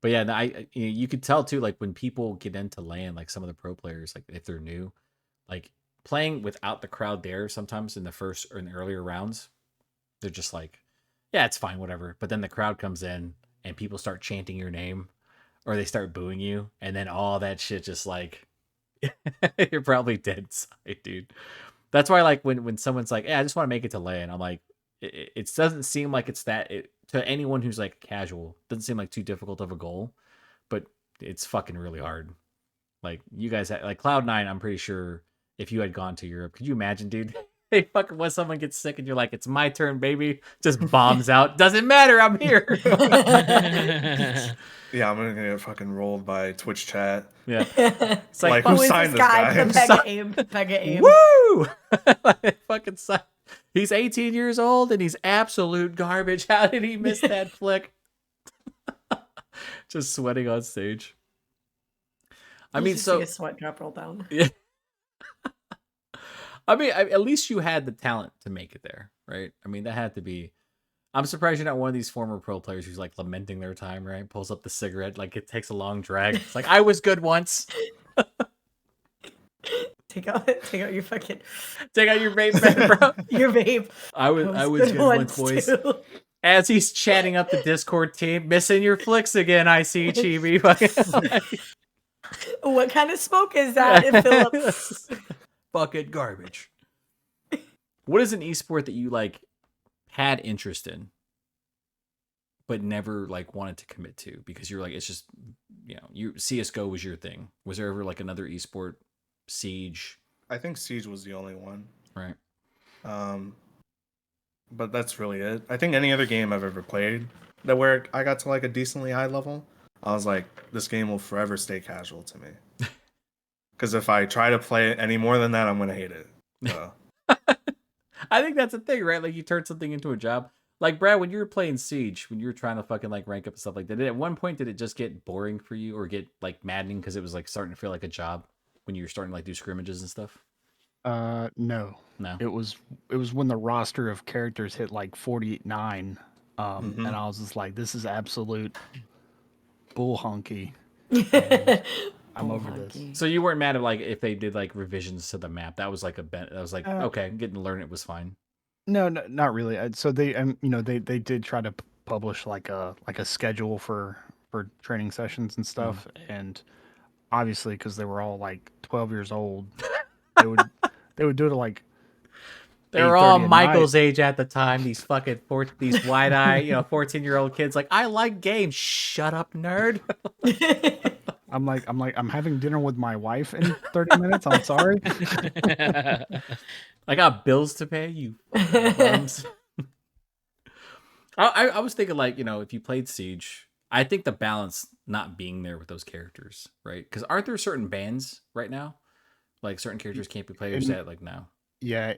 But yeah, you could tell too, like when people get into LAN, like some of the pro players, like if they're new, like playing without the crowd there, sometimes in the first or in the earlier rounds, they're just like, yeah, it's fine, whatever. But then the crowd comes in and people start chanting your name, or they start booing you, and then all that shit just like you're probably dead inside, dude. That's why, like, when someone's like, "Yeah, I just want to make it to LAN," I'm like, it doesn't seem like it's to anyone who's like casual. Doesn't seem like too difficult of a goal, but it's fucking really hard. Like you guys, like Cloud9, I'm pretty sure if you had gone to Europe, could you imagine, dude? Hey, fucking when someone gets sick and you're like, "It's my turn, baby," just bombs out. Doesn't matter, I'm here. Yeah, I'm gonna get fucking rolled by Twitch chat. Yeah, it's like, who signed this guy? The Pega aim. Pega aim. Woo! Fucking he's 18 years old and he's absolute garbage. How did he miss that flick? Just sweating on stage. I mean, so see a sweat drop roll down. Yeah. I mean, at least you had the talent to make it there, right? I mean, that had to be. I'm surprised you're not one of these former pro players who's like lamenting their time, right? Pulls up the cigarette, like it takes a long drag. It's like I was good once. Take out your fucking. Take out your vape, man, bro. Your vape. I was good once, boys. Too. As he's chatting up the Discord team, missing your flicks again. I see, Chibi. What kind of smoke is that, Philip? Bucket garbage. What is an esport that you like had interest in, but never like wanted to commit to because you're like, it's just, CS:GO was your thing. Was there ever like another esport, Siege? I think Siege was the only one. Right. But that's really it. I think any other game I've ever played that where I got to like a decently high level, I was like, this game will forever stay casual to me. Because if I try to play it any more than that, I'm gonna hate it. So. I think that's the thing, right? Like you turn something into a job. Like Brad, when you were playing Siege, when you were trying to fucking like rank up and stuff like that, at one point did it just get boring for you or get like maddening because it was like starting to feel like a job when you were starting to like do scrimmages and stuff? No. It was when the roster of characters hit like 49, and I was just like, this is absolute bull honky. I'm over this. So you weren't mad at like if they did like revisions to the map? That was like that was like okay, getting to learn it was fine. No, not really. So they, they did try to publish like a schedule for training sessions and stuff, and obviously because they were all like 12 years old, they would do it at like. They were all Michael's age at the time. These fucking these wide eye, 14-year-old kids. Like, I like games. Shut up, nerd. I'm having dinner with my wife in 30 minutes. I'm sorry. I got bills to pay. You bums. I was thinking like, if you played Siege, I think the balance not being there with those characters, right? Because aren't there certain bans right now? Like certain characters can't be played or set like now. Yeah,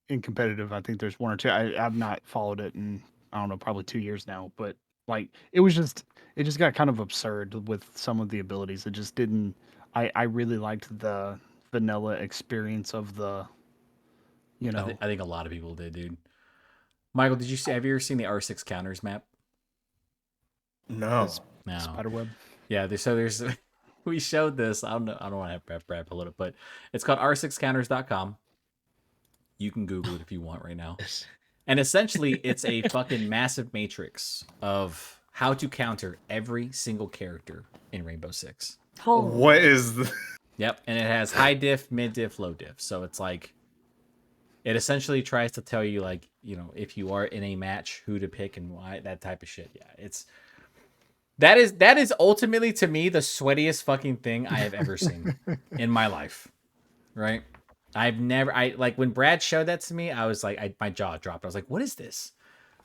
in competitive, I think there's one or two. I've not followed it in, I don't know, probably 2 years now, but like it just got kind of absurd with some of the abilities. It just didn't. I really liked the vanilla experience of the. I think a lot of people did, dude. Michael, have you ever seen the R6 counters map? No. Spiderweb. Yeah, there's we showed this. I don't want to have Brad pull it up, but it's called r6counters.com. You can Google it if you want right now. And essentially, it's a fucking massive matrix of how to counter every single character in Rainbow Six. What is the... Yep, and it has high diff, mid diff, low diff. So it's like, it essentially tries to tell you, like, if you are in a match, who to pick and why, that type of shit. Yeah, that is ultimately, to me, the sweatiest fucking thing I have ever seen in my life. Right? Like when Brad showed that to me, I was like, my jaw dropped. I was like, what is this?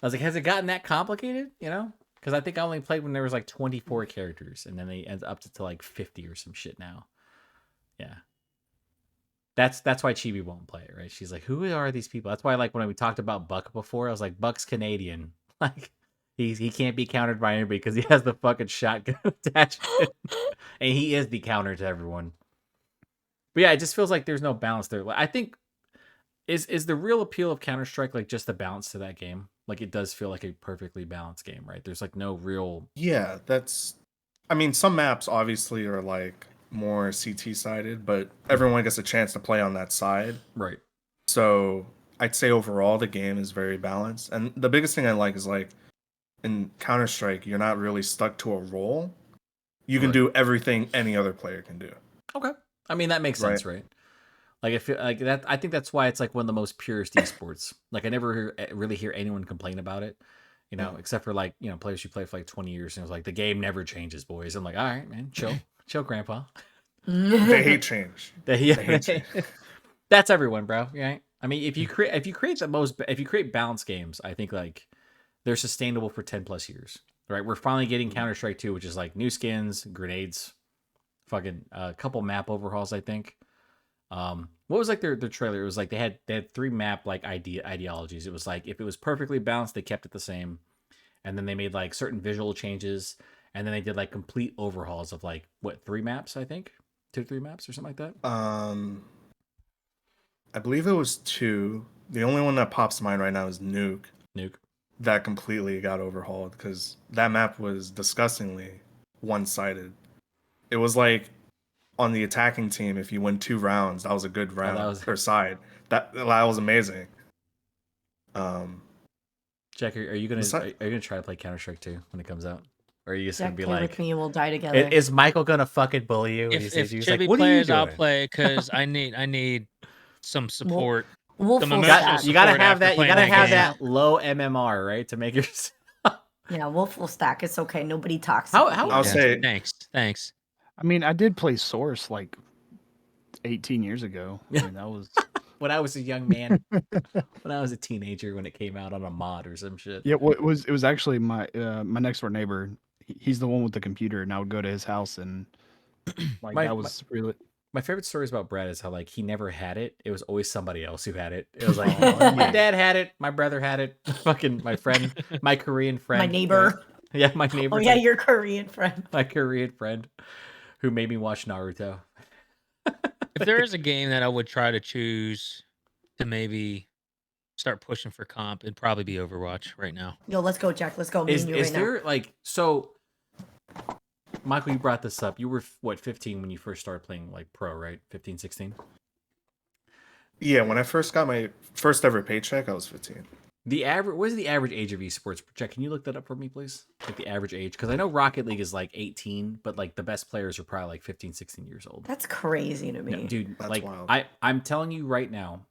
I was like, has it gotten that complicated? Because Because I think I only played when there was like 24 characters, and then they end up to like 50 or some shit now. Yeah. That's why Chibi won't play it, right? She's like, who are these people? That's why, like, when we talked about Buck before, I was like, Buck's Canadian. Like, he can't be countered by anybody because he has the fucking shotgun attachment. And he is the counter to everyone. But yeah, it just feels like there's no balance there. I think is the real appeal of Counterstrike like just the balance to that game? Like, it does feel like a perfectly balanced game, right? There's like no real. Yeah, I mean, some maps obviously are like more CT sided, but everyone gets a chance to play on that side. Right. So I'd say overall the game is very balanced. And the biggest thing I like is like in Counter-Strike, you're not really stuck to a role. You can do everything any other player can do. Okay. I mean, that makes sense, right? Like, if like that, I think that's why it's like one of the most purest esports. Like, I never really hear anyone complain about it, you know, except for like, you know, players who play for like 20 years and it was like, the game never changes, boys. I'm like, all right, man, chill, grandpa. They hate change. They hate change. That's everyone, bro. Yeah. I mean, if you create balanced games, I think like they're sustainable for 10 plus years, right? We're finally getting Counter-Strike 2, which is like new skins, grenades, fucking a couple map overhauls, I think. What was like their trailer? It was like they had 3 map like ideologies. It was like if it was perfectly balanced, they kept it the same, and then they made like certain visual changes, and then they did like complete overhauls of like 3 maps, I think, 2 to 3 maps or something like that. I believe it was 2. The only one that pops to mind right now is Nuke. That completely got overhauled because that map was disgustingly one-sided. It was like on the attacking team, if you win 2 rounds, that was a good round per side. That was amazing. Jack, are you gonna try to play Counter-Strike 2 when it comes out? Or are you just Jack, gonna be play like, with me and we'll die together? Is Michael gonna fucking bully you? If Chibi like, plays, I'll play because I need some support. We'll some full emotional stack. You gotta support have after that. You playing gotta have game. that low MMR, right, to make your. Yeah, we'll full stack. It's okay. Nobody talks. How I'll say thanks. I mean, I did play Source like 18 years ago. I mean, that was when I was a young man, when I was a teenager, when it came out on a mod or some shit. Yeah, it was actually my next door neighbor. He's the one with the computer, and I would go to his house and like that was really. My favorite stories about Brad is how like he never had it. It was always somebody else who had it. It was like my dad had it, my brother had it, fucking my friend, my Korean friend, my neighbor. Yeah, my neighbor. Oh yeah, your Korean friend. My Korean friend, who made me watch Naruto. If there is a game that I would try to choose to maybe start pushing for comp, it'd probably be Overwatch right now. Yo, let's go, Jack. Let's go. Is there like so? Michael, you brought this up. You were, what, 15 when you first started playing, like, pro, right? 15, 16? Yeah, when I first got my first ever paycheck, I was 15. What is the average age of esports? Jack, can you look that up for me, please? Like, the average age? Because I know Rocket League is, like, 18, but, like, the best players are probably, like, 15, 16 years old. That's crazy to me. No, dude, that's like, wild. I'm telling you right now,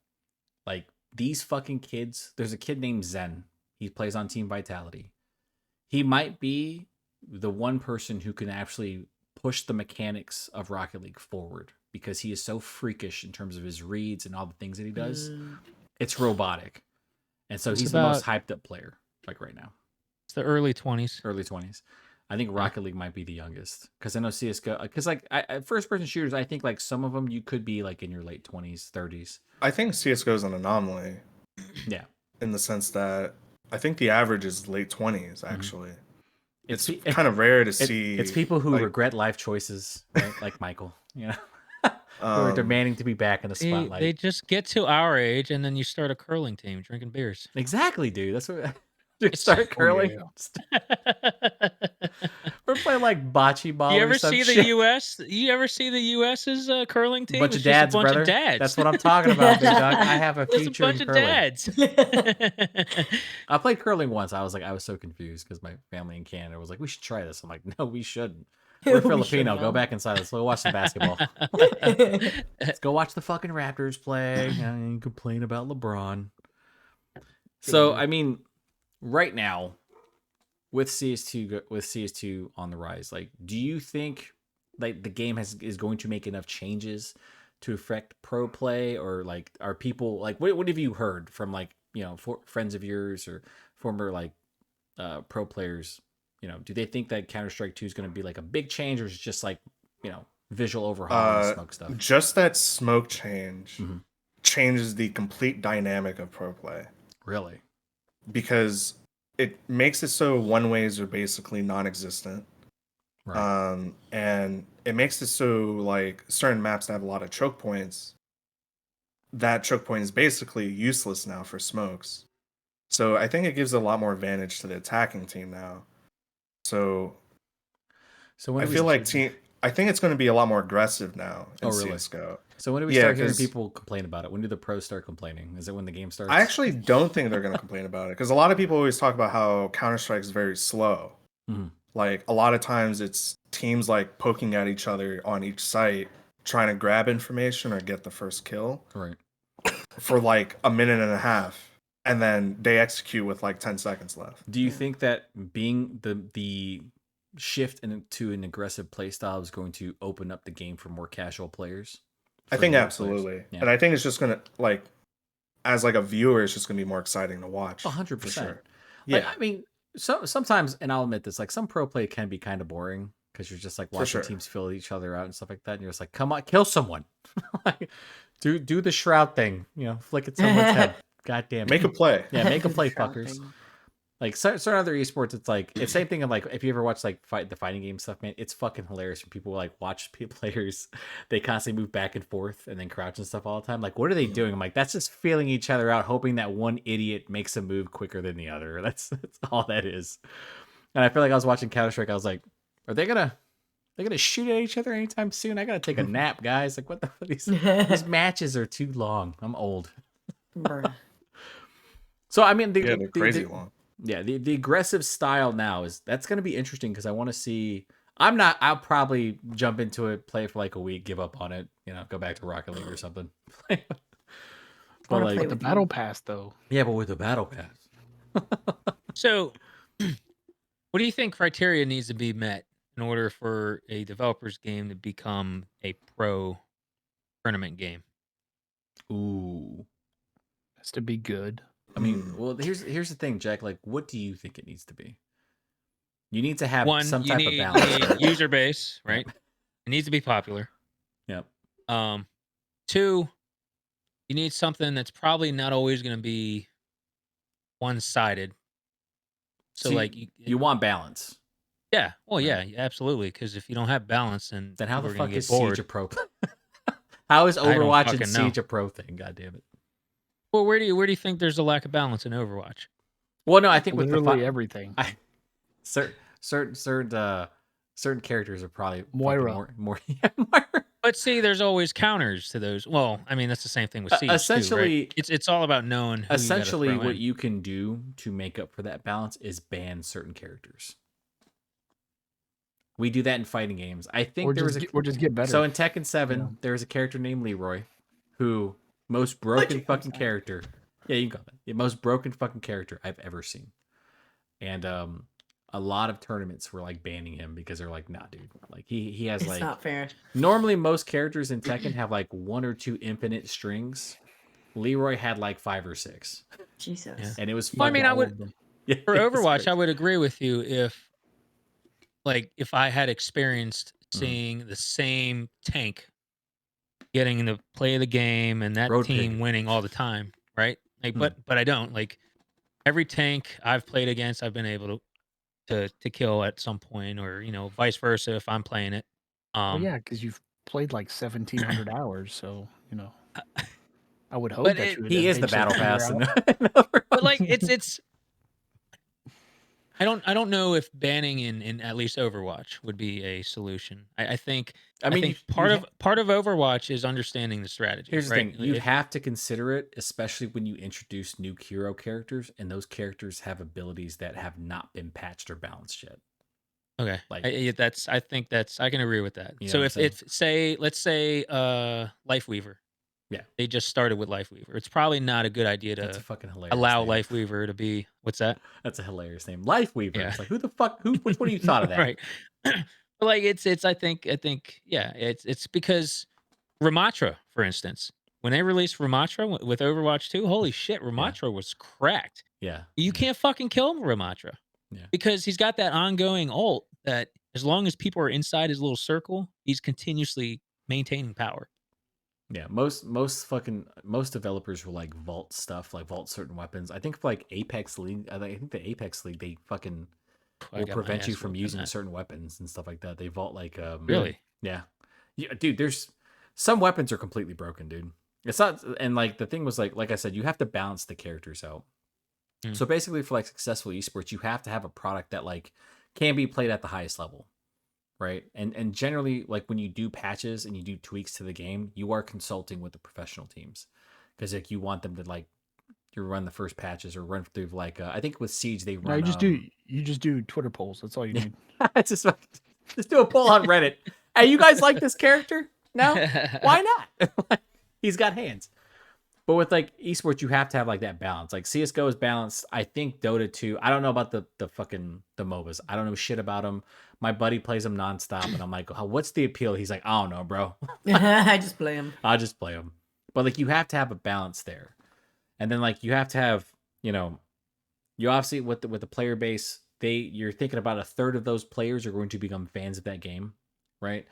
like, these fucking kids, there's a kid named Zen. He plays on Team Vitality. He might be the one person who can actually push the mechanics of Rocket League forward because he is so freakish in terms of his reads and all the things that he does. It's robotic. And so he's the most hyped up player, like, right now. It's the early 20s. Early 20s. I think Rocket League might be the youngest because I know CSGO, because like first person shooters, I think like some of them you could be like in your late 20s, 30s. I think CSGO is an anomaly. Yeah. In the sense that I think the average is late 20s, actually. It's kind of rare to see. It's people who regret life choices, right? Like Michael, you know, who are demanding to be back in the spotlight. They just get to our age, and then you start a curling team drinking beers. Exactly, dude. That's what. Start curling. We're playing like bocce ball. You ever see the U.S.? You ever see the U.S.'s curling team? Bunch of dads, brother. Of dads. That's what I'm talking about, big dog. I have a future in curling. It's a bunch of dads. I played curling once. I was so confused because my family in Canada was like, "We should try this." I'm like, "No, we shouldn't. We're Filipino. Go back inside. Let's go watch some basketball. Let's go watch the fucking Raptors play and complain about LeBron." So I mean, right now, with CS2 on the rise, like, do you think like the game is going to make enough changes to affect pro play, or like are people like what have you heard from like, you know, friends of yours or former like pro players, do they think that Counter-Strike 2 is going to be like a big change, or is it just like, visual overhaul and smoke stuff? Just that smoke change Mhm. changes the complete dynamic of pro play. Really? Because it makes it so one ways are basically non-existent. Right. And it makes it so like certain maps that have a lot of choke points, that choke point is basically useless now for smokes. So I think it gives a lot more advantage to the attacking team now. So when I do we feel like start- I think it's going to be a lot more aggressive now in really? CS:GO. So when do we Yeah, start hearing 'cause- people complain about it? When do the pros start complaining? Is it when the game starts? I actually don't think they're going to complain about it, because a lot of people always talk about how Counter-Strike is very slow. Mhm. Like a lot of times it's teams like poking at each other on each site, trying to grab information or get the first kill Right. for like a minute and a half, and then they execute with like 10 seconds left. Do you think that being the shift into an aggressive play style is going to open up the game for more casual players? I For think newer absolutely. players? Yeah. And I think it's just going to, like, as like a viewer, it's just going to be more exciting to watch. 100%. For sure. Like, Yeah. I mean, sometimes, and I'll admit this, like some pro play can be kind of boring because you're just like watching sure. teams fill each other out and stuff like that, and you're just like, come on, kill someone. Like, do the shroud thing, flick at someone's head. God damn it. Make a play. Yeah, make a play, Shroud fuckers. thing. Like certain other esports, it's like it's same thing of like if you ever watch like the fighting game stuff, man, it's fucking hilarious when people like watch players, they constantly move back and forth and then crouch and stuff all the time. Like, what are they doing? I'm like, that's just feeling each other out, hoping that one idiot makes a move quicker than the other. That's all that is. And I feel like I was watching Counter-Strike, I was like, are they gonna shoot at each other anytime soon? I gotta take a nap, guys. Like, what the fuck? These matches are too long. I'm old. Bruh. So I mean, They're crazy long. Yeah, the aggressive style now that's going to be interesting because I want to see. I'll probably jump into it, play it for like a week, give up on it, go back to Rocket League or something. But Wanna like, play The with battle you. pass, though. yeah, but with the battle pass. So, what do you think criteria needs to be met in order for a developer's game to become a pro tournament game? Ooh, Has to be good. I mean, well, here's the thing, Jack. Like, what do you think it needs to be? You need to have One, some you type need, of balance. you need Right? user base, right? Yep. It needs to be popular. Yep. Two, you need something that's probably not always going to be one-sided. So, like you want balance. yeah, well, Right. yeah, absolutely. Because if you don't have balance, then Then how the people are gonna fuck get is bored. Siege a pro? How is I don't Overwatch and fucking know. Siege a pro thing? God damn it. Well, where do you think there's a lack of balance in Overwatch? Well, no, I think with Literally the everything. certain characters are probably fucking Moira. more yeah, Moira. But see, there's always counters to those. Well, I mean, that's the same thing with Siege essentially- too, right? It's all about knowing who Essentially, you gotta throw what in. you can do to make up for that balance is ban certain characters. We do that in fighting games. I think Or just get better. So in Tekken 7, Yeah. there was a character named Leroy, who most broken fucking character. Yeah, you can call that. The most broken fucking character I've ever seen. And a lot of tournaments were like banning him because they're like, nah, dude. Like he has It's like not fair. normally most characters in Tekken have like 1 or 2 infinite strings. Leroy had like 5 or 6. Jesus. Yeah. And it was Well, I mean, I All would of them. yeah, for it was Overwatch, crazy. I would agree with you if I had experienced Mhm. seeing the same tank getting in the play of the game and that Road team pig. winning all the time, right? Like, Hmm. but I don't. Like every tank I've played against, I've been able to kill at some point, or vice versa if I'm playing it. Well, yeah, because you've played like 1,700 hours, so I would hope But that you would. He is the eventually battle figure pass. out- but like it's I don't know if banning in at least Overwatch would be a solution. I think I mean, think part of Overwatch is understanding the strategy. here's the right? thing: you have to consider it, especially when you introduce new hero characters, and those characters have abilities that have not been patched or balanced yet. Okay, Like- I think I can agree with that. You know So what I'm if let's say Lifeweaver, Yeah. they just started with Lifeweaver. It's probably not a good idea That's a to fucking hilarious. allow name. Lifeweaver to be what's that? That's a hilarious name, Lifeweaver. Yeah. It's like who the fuck? Which one of you thought of that? Right. But like it's I think yeah, it's because Ramatra, for instance, when they released Ramatra with Overwatch 2, holy shit, Ramatra was cracked. Yeah. You can't fucking kill Ramatra. Because he's got that ongoing ult that as long as people are inside his little circle, he's continuously maintaining power. Yeah, most developers will like vault stuff, like vault certain weapons. I think for like Apex League, I think the Apex League, they fucking will prevent you from using certain weapons and stuff like that. They vault like really, yeah, dude. There's some weapons are completely broken, dude. It's not, and like the thing was like I said, you have to balance the characters out. So basically, for like successful esports, you have to have a product that like can be played at the highest level. Right. And generally, like when you do patches and you do tweaks to the game, you are consulting with the professional teams because like you want them to like you run the first patches or run through like I think with Siege they run. No, you just do Twitter polls. That's all you need. just do a poll on Reddit. Hey, you guys like this character? No? Why not? He's got hands. But with like esports, you have to have like that balance. Like CS:GO is balanced. I think Dota 2. I don't know about the MOBAs. I don't know shit about them. My buddy plays them nonstop, and I'm like, oh, what's the appeal? He's like, I don't know, bro. I just play them. I just play them. But like, you have to have a balance there, and then like you have to have, you obviously with the player base, you're thinking about a third of those players are going to become fans of that game, right?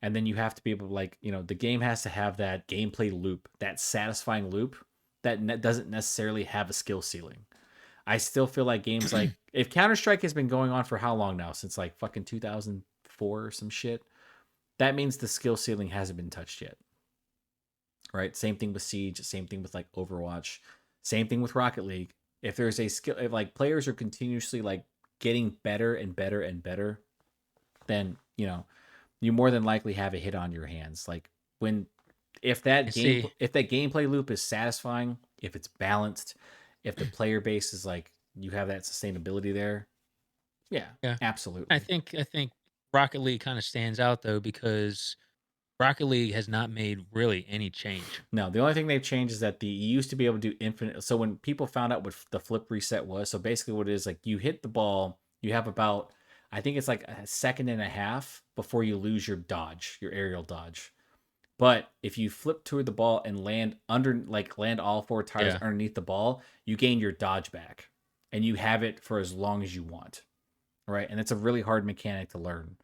And then you have to be able to like, the game has to have that gameplay loop, that satisfying loop that doesn't necessarily have a skill ceiling. I still feel like games like if Counterstrike has been going on for how long now? Since like fucking 2004 or some shit. That means the skill ceiling hasn't been touched yet. Right? Same thing with Siege, same thing with like Overwatch, same thing with Rocket League. If there's a skill, if like players are continuously like getting better and better and better, then, you more than likely have a hit on your hands. Like if that gameplay loop is satisfying, if it's balanced, if the player base is like you have that sustainability there, yeah, absolutely. I think Rocket League kind of stands out though because Rocket League has not made really any change. No, the only thing they've changed is that you used to be able to do infinite. So when people found out what the flip reset was, so basically what it is like you hit the ball, you have about I think it's like a second and a half before you lose your dodge, your aerial dodge. But if you flip toward the ball and land all four tires underneath the ball, you gain your dodge back, and you have it for as long as you want, right? And it's a really hard mechanic to learn.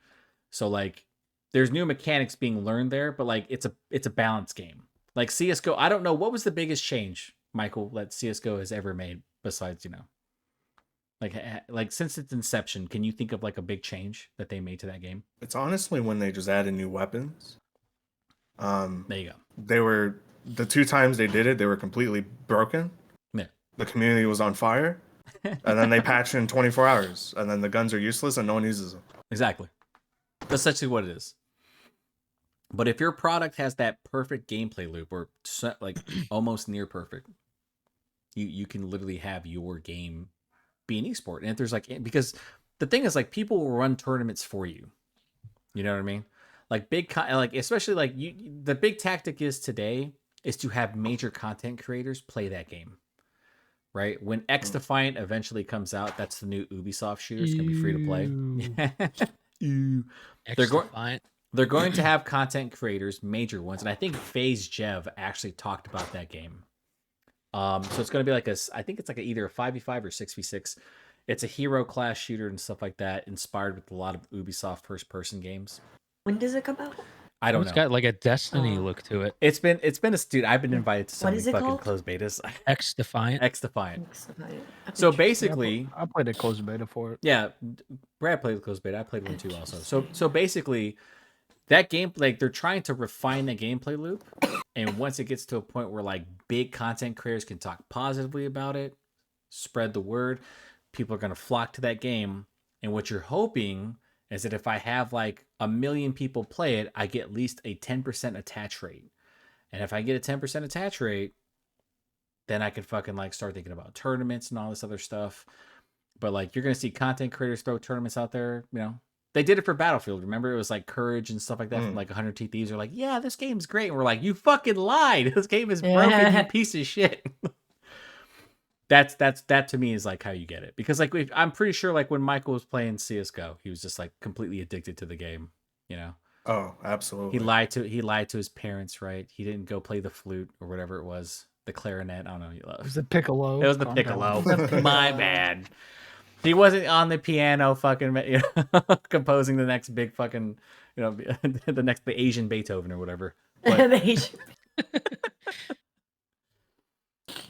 So like, there's new mechanics being learned there, but like it's a balanced game. Like CS:GO, I don't know what was the biggest change, Michael, that CS:GO has ever made besides like since its inception. Can you think of like a big change that they made to that game? It's honestly when they just added new weapons. There you go. They were the 2 times they did it, they were completely broken. Yeah. The community was on fire, and then they patched in 24 hours, and then the guns are useless and no one uses them. Exactly. That's essentially what it is. But if your product has that perfect gameplay loop, or like almost near perfect, you can literally have your game be an esport. And if there's like, because the thing is like people will run tournaments for you. You know what I mean? Like especially like the big tactic is today is to have major content creators play that game, right? When X Defiant eventually comes out, that's the new Ubisoft shooter. It's gonna be free to play. They're going to have content creators, major ones, and I think FaZe Jev actually talked about that game. So it's going to be like I think it's like either a 5v5 or 6v6. It's a hero class shooter and stuff like that, inspired with a lot of Ubisoft first-person games. When does it come out? I don't know. It's got like a Destiny look to it. It's been a dude. I've been invited to so many fucking called? closed betas. X Defiant. So basically, I played a closed beta for it. Yeah, Brad played the closed beta. I played one too also. So basically, that game, like they're trying to refine the gameplay loop, and once it gets to a point where like big content creators can talk positively about it, spread the word, people are gonna flock to that game. And what you're hoping is that if I have like 1 million people play it, I get at least a 10% attach rate. And if I get a 10% attach rate, then I can fucking like start thinking about tournaments and all this other stuff. But like you're gonna see content creators throw tournaments out there, They did it for Battlefield. Remember, it was like Courage and stuff like that from like 100 Teeth Thieves are like, yeah, this game's great. And we're like, you fucking lied. This game is broken, you piece of shit. That to me is like how you get it. Because like I'm pretty sure like when Michael was playing CS:GO, he was just like completely addicted to the game, Oh, absolutely. He lied to his parents, right? He didn't go play the flute or whatever it was, the clarinet. I don't know. It was the piccolo. It was the piccolo. My bad. He wasn't on the piano fucking composing the next big fucking the Asian Beethoven or whatever. But The Asian.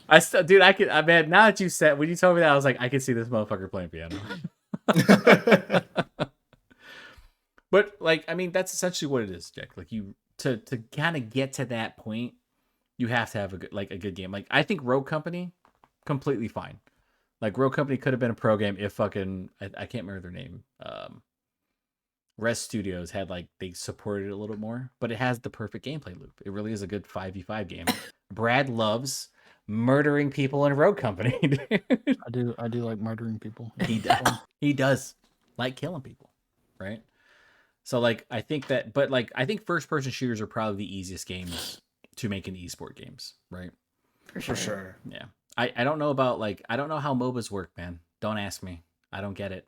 I still, dude, I mean, now that you said, when you told me that, I was like, I could see this motherfucker playing piano. But like, I mean, that's essentially what it is, Jack. Like to kind of get to that point, you have to have a good game. Like I think Rogue Company, completely fine. Like Rogue Company could have been a pro game if fucking I can't remember their name. Rest Studios had they supported it a little more, but it has the perfect gameplay loop. It really is a good 5v5 game. Brad loves murdering people in Rogue Company. Dude. I do like murdering people. He does like killing people, right? So I think that, but I think first person shooters are probably the easiest games to make in esport games, right? For sure. Yeah. I don't know about I don't know how MOBAs work, man. Don't ask me. I don't get it.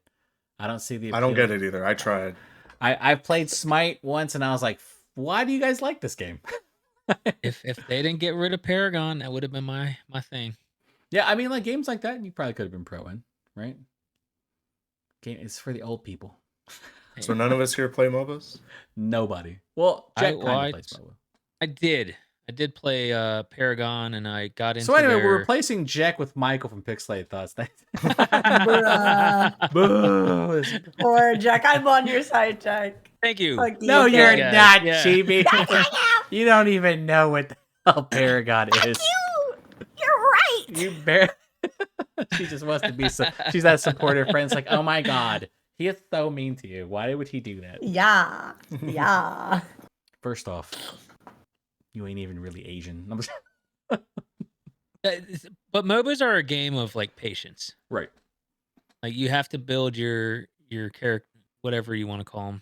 I don't see the appeal. I don't get it either. I tried. I played Smite once and I was like, why do you guys like this game? If they didn't get rid of Paragon, that would have been my thing. Yeah, I mean games like that you probably could have been pro in, right? Game it's for the old people. So none of us here play MOBAs? Nobody. Well, Jack kind of plays MOBA. I did play Paragon, and I got into. So anyway, we're replacing Jack with Michael from Pixelated Thoughts. Boo. Or Jack, I'm on your side, Jack. Thank you. No, you're not, Chibi. You don't even know what the hell Paragon is. You're right. You She just wants to be she's that supportive friend. It's like, oh my god, he is so mean to you. Why would he do that? Yeah. First off, you ain't even really Asian. But MOBAs are a game of patience, right? You have to build your character, whatever you want to call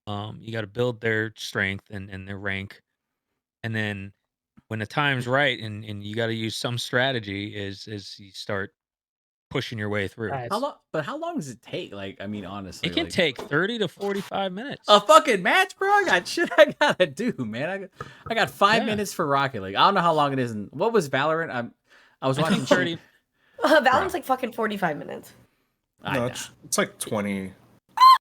them. You got to build their strength and their rank, and then when the time's right and you got to use some strategy, is you start pushing your way through. How long does it take? I mean, honestly, it can take 30 to 45 minutes. A fucking match, bro. I got shit I gotta do, man. I got 5 minutes for Rocket League. I don't know how long it is. What was Valorant? I was watching 30. Valorant's fucking 45 minutes. No, it's 20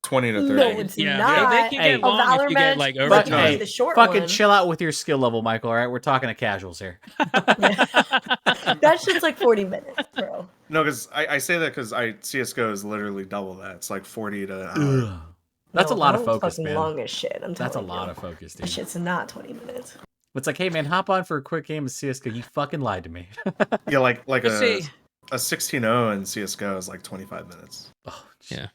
to 30. No, it's not. They can get long if you get overtime. The short fucking one. chill out with your skill level, Michael. All right, we're talking to casuals here. That shit's 40 minutes, bro. No, because I say that because CS:GO is literally double that. It's 40 to an hour. That's a lot of focus, man. Long as shit. That's a lot of focus, dude. That shit's not 20 minutes. It's hey man, hop on for a quick game of CS:GO. You fucking lied to me. Yeah, a 16-0 in CS:GO is 25 minutes. Oh, yeah.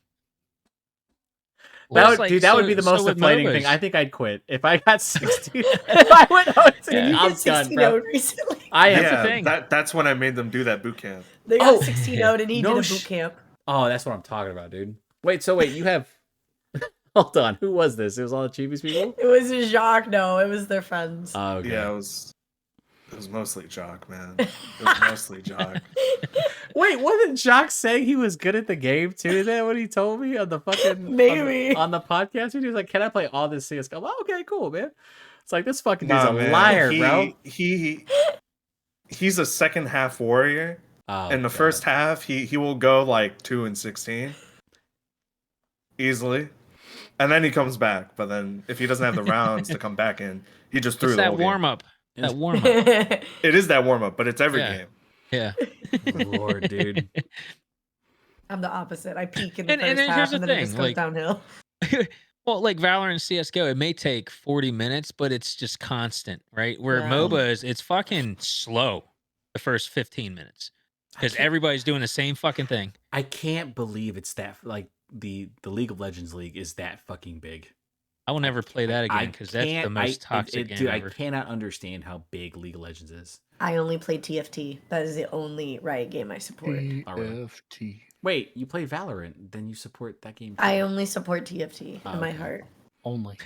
That would be the most deflating thing. I think I'd quit if I got 16. If I went 16, I'm done, bro. Recently. That's the thing. That's when I made them do that boot camp. They got 16-0 and he did a boot camp. Oh, that's what I'm talking about, dude. Wait, you have... Hold on, who was this? It was all the Chibi's people? It was Jacques. No, it was their friends. Oh, okay. Yeah, it was mostly Jock, man. It was mostly Jock. Wait, wasn't Jock saying he was good at the game too? Is that what he told me on the fucking maybe on the podcast? He was like, "Can I play all this CS:GO?" Oh, okay, cool, man. It's this fucking dude's a liar, bro. He's a second half warrior. In the first half, he will go 2-16 easily, and then he comes back. But then if he doesn't have the rounds to come back in, he just threw that warm up. That warm up. It is that warm up, but it's every game. Yeah. Lord, dude. I'm the opposite. I peak in the first half and then it just goes downhill. Well, Valorant and CS:GO, it may take 40 minutes, but it's just constant, right? Where MOBAs, it's fucking slow the first 15 minutes because everybody's doing the same fucking thing. I can't believe it's that the League of Legends League is that fucking big. I will never play that again because that's the most toxic game ever. I cannot understand how big League of Legends is. I only play TFT. That is the only Riot game I support. TFT. Wait, you play Valorant, then you support that game too. I only support TFT in my heart. Only.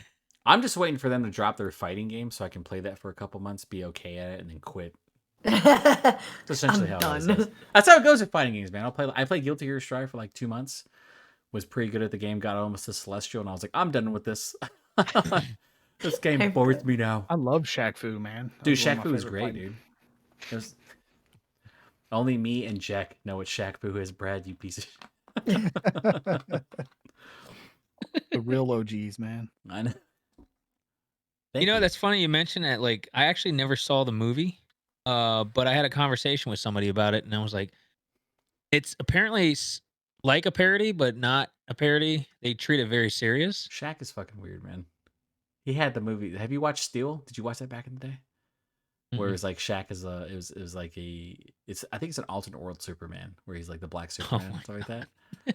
I'm just waiting for them to drop their fighting game so I can play that for a couple months, be okay at it, and then quit. That's essentially how it is. That's how it goes with fighting games, man. I played Guilty Gear Strive for 2 months. Was pretty good at the game, got almost to Celestial, and I was like, I'm done with this. This game bores me now. I love Shaq Fu, man. Dude, Shaq Fu is great, dude. Only me and Jack know what Shaq Fu is, Brad, you piece of shit. The real OGs, man. I know. You know, that's funny you mentioned that. Like, I actually never saw the movie, but I had a conversation with somebody about it, and I was like, it's apparently like a parody, but not a parody. They treat it very serious. Shaq is fucking weird, man. He had the movie. Have you watched Steel? Did you watch that back in the day? Where it was like Shaq is it was like I think it's an alternate world Superman where he's like the black Superman and stuff like that.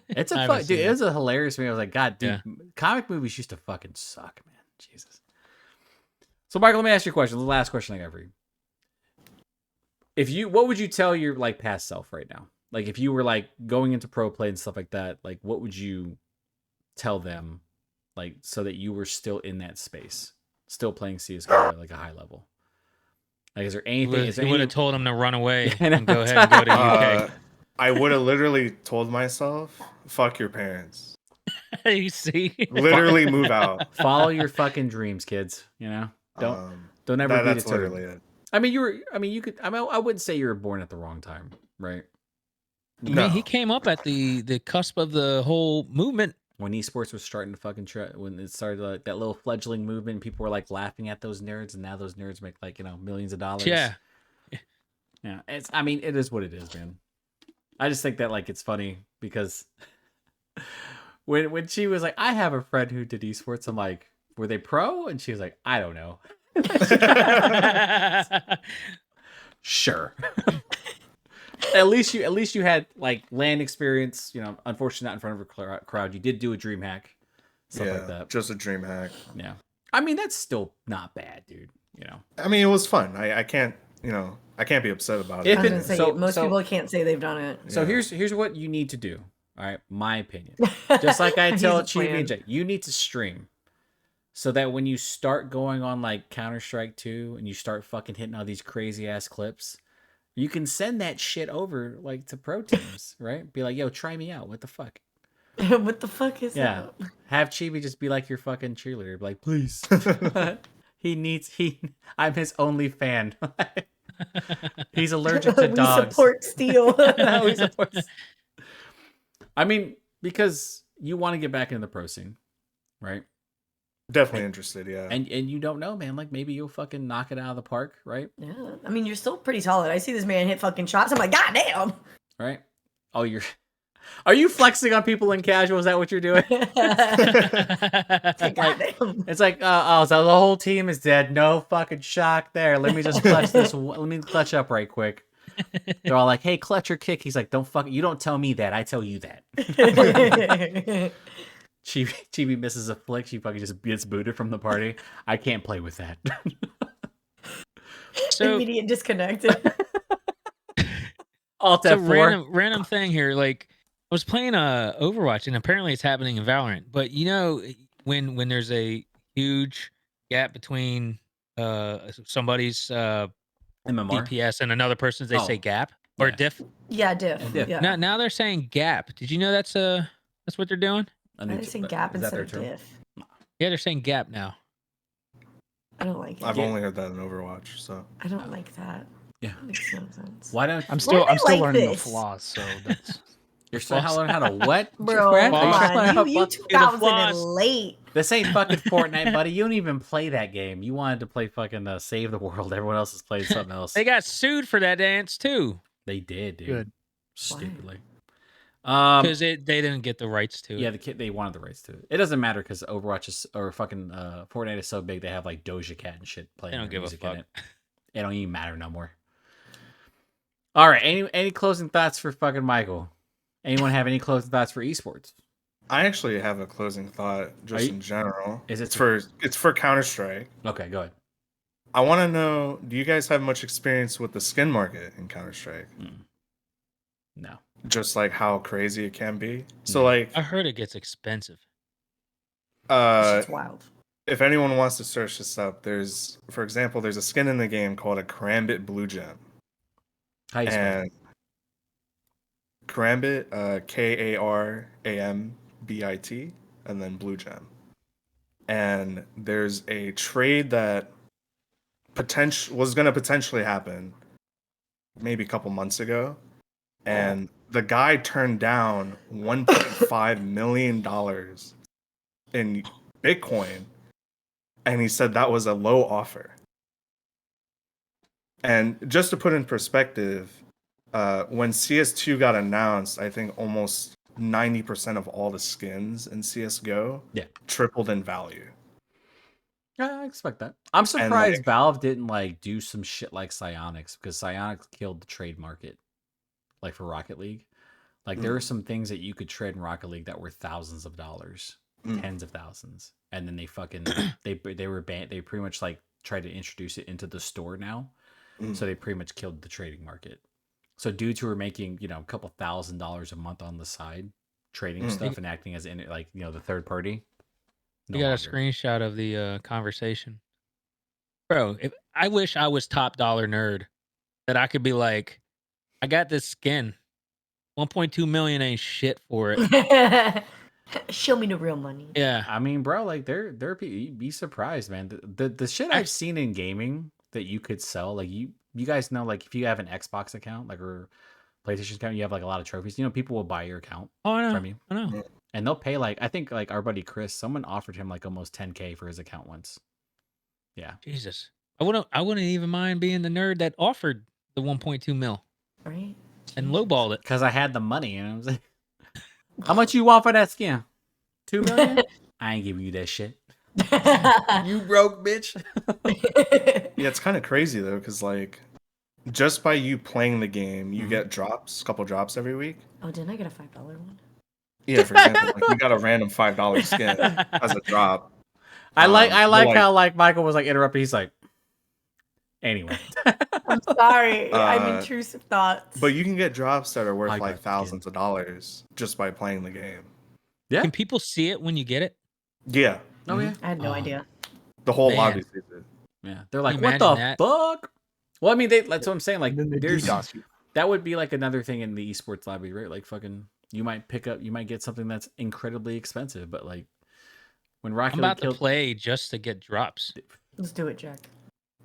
It's a fun, dude. It was a hilarious movie. I was like, God, dude, comic movies used to fucking suck, man. Jesus. So, Michael, let me ask you a question. The last question I got for you. What would you tell your like past self right now? Like, if you were like going into pro play and stuff like that, like, what would you tell them, like, so that you were still in that space, still playing CS:GO at like a high level? Like, is there anything? You would have told him to run away and go ahead and go to UK. I would have literally told myself, "Fuck your parents." You see, literally move out. Follow your fucking dreams, kids. You know, don't ever be that's literally it. I mean, you could. I wouldn't say you were born at the wrong time, right? No. I mean, he came up at the cusp of the whole movement. When esports was starting to fucking when it started like that little fledgling movement, people were like laughing at those nerds, and now those nerds make like, you know, millions of dollars. Yeah. I mean, it is what it is, man. I just think that like it's funny because when she was like, I have a friend who did esports, I'm like, were they pro? And she was like, I don't know. Sure. At least you had like land experience, you know. Unfortunately, not in front of a crowd. You did do a dream hack, stuff like that. Just a dream hack. Yeah, I mean that's still not bad, dude. You know, I mean it was fun. I can't be upset about it. Most people can't say they've done it. So here's what you need to do. All right, my opinion. Just like I tell Chibi and Jay, you need to stream so that when you start going on like Counterstrike 2 and you start fucking hitting all these crazy ass clips, you can send that shit over like to pro teams, right? Be like, yo, try me out. What the fuck? What the fuck is that? Have Chibi just be like your fucking cheerleader. Be like, please. I'm his only fan. He's allergic to dogs. We support Steel. No, he supports. I mean, because you want to get back into the pro scene, right? Definitely interested, yeah. And you don't know, man. Like maybe you'll fucking knock it out of the park, right? Yeah. I mean, you're still pretty solid. I see this man hit fucking shots. I'm like, God damn. Right? Oh, are you flexing on people in casual? Is that what you're doing? It's like, so the whole team is dead. No fucking shock there. Let me just clutch this. Let me clutch up right quick. They're all like, hey, clutch or kick. He's like, you don't tell me that. I tell you that. Chibi misses a flick. She fucking just gets booted from the party. I can't play with that. So immediate disconnected. Alt F4. Random thing here. Like I was playing Overwatch, and apparently it's happening in Valorant. But you know, when there's a huge gap between somebody's MMR DPS and another person's, they say gap or diff. Yeah, diff. Yeah. Now they're saying gap. Did you know that's what they're doing? They're saying gap instead of diff. Yeah, they're saying gap now. I don't like it. I've only heard that in Overwatch, so I don't like that. Yeah, that makes no sense. Why don't I'm still learning the flaws, so that's you're still learning how to what? Bro, come on. You 2000 late. This ain't fucking Fortnite, buddy. You don't even play that game. You wanted to play fucking Save the World. Everyone else is playing something else. They got sued for that dance too. They did, dude. Good. Stupidly. Because they didn't get the rights to it. Yeah, they wanted the rights to it. It doesn't matter because Overwatch Fortnite is so big. They have like Doja Cat and shit playing. They don't give a fuck. It don't even matter no more. All right. Any closing thoughts for fucking Michael? Anyone have any closing thoughts for esports? I actually have a closing thought just in general. It's for Counterstrike. Okay, go ahead. I want to know, do you guys have much experience with the skin market in Counterstrike? No. Just like how crazy it can be. So like I heard it gets expensive. It's wild. If anyone wants to search this up, there's a skin in the game called a Karambit Blue Gem. How you spell it? Karambit, Karambit, and then Blue Gem. And there's a trade that was going to potentially happen maybe a couple months ago. and the guy turned down $1.5 million in Bitcoin, and he said that was a low offer. And just to put in perspective, when CS2 got announced, I think almost 90% of all the skins in CSGO tripled in value. Yeah, I expect that. I'm surprised Valve didn't like do some shit like Psyonix, because Psyonix killed the trade market, like for Rocket League. Like there were some things that you could trade in Rocket League that were thousands of dollars, tens of thousands, and then they fucking they were banned. They pretty much like tried to introduce it into the store now, so they pretty much killed the trading market. So dudes who were making a couple $1,000s a month on the side trading stuff and acting as in like the third party. You got a screenshot of the conversation, bro. I wish I was top dollar nerd, that I could be like, I got this skin, 1.2 million ain't shit for it. Show me the real money. Yeah, Mm. I mean, bro, like they're be surprised, man. The shit I've seen in gaming that you could sell, like you guys know, like if you have an Xbox account, like or PlayStation account, you have like a lot of trophies. People will buy your account from you. I know. And they'll pay like, I think like our buddy Chris, someone offered him like almost 10K for his account once. Yeah. Jesus. I wouldn't even mind being the nerd that offered the 1.2 mil. Right. And lowballed it. Because I had the money, what I'm saying? How much you want for that skin? 2 million? I ain't giving you that shit. You broke, bitch. Yeah, it's kind of crazy though, because like just by you playing the game, you get a couple drops every week. Oh, didn't I get a $5 one? Yeah, for example, like you got a random $5 skin as a drop. I like how like Michael was like interrupted. He's like, anyway. I'm sorry. I'm intrusive thoughts. But you can get drops that are worth like thousands of dollars just by playing the game. Yeah. Can people see it when you get it? Yeah. Oh yeah. I had no idea. The whole lobby sees it. Yeah. They're like, Can you what the imagine that? fuck? Well, I mean, that's what I'm saying. Like, And then they there's DDoS you. that would be like another thing in the esports lobby, right? Like, fucking, you might get something that's incredibly expensive, but like, when Rocket I'm about League to play just to get drops. Let's do it, Jack.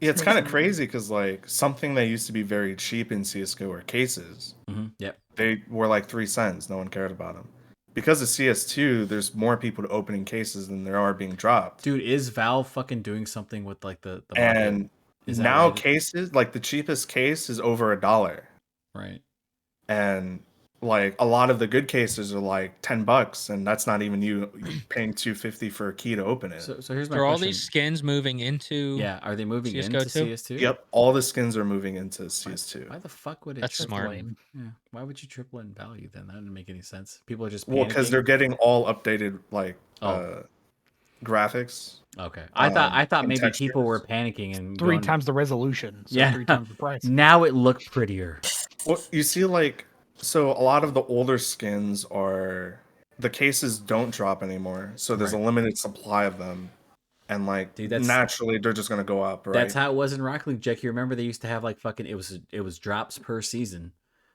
Yeah, it's kind of crazy because like something that used to be very cheap in CS:GO were cases. Yep. They were like 3 cents. No one cared about them. Because of CS2, there's more people opening cases than there are being dropped. Dude, is Valve fucking doing something with like the market? And now cases, like the cheapest case is over $1. Right. And like a lot of the good cases are like $10, and that's not even you paying $250 for a key to open it. So here's my Are question. all these skins moving into? Yeah, are they moving CS:GO into too? CS2? Yep, all the skins are moving into CS2. Why the fuck would it? That's triple smart. in? Yeah. Why would you triple in value then? That didn't make any sense. People are just Well, because panicking? they're getting all updated like graphics. Okay. I thought and maybe people were textures. panicking and Three going, times the resolution. So Yeah. 3 times the price. now it looked prettier. Well, you see, like, so a lot of the older skins are the cases don't drop anymore, so there's Right. a limited supply of them, and like Dude, that's- naturally they're just gonna go up, right? That's how it was in Rocket League, Jack. You remember they used to have like fucking it was drops per season.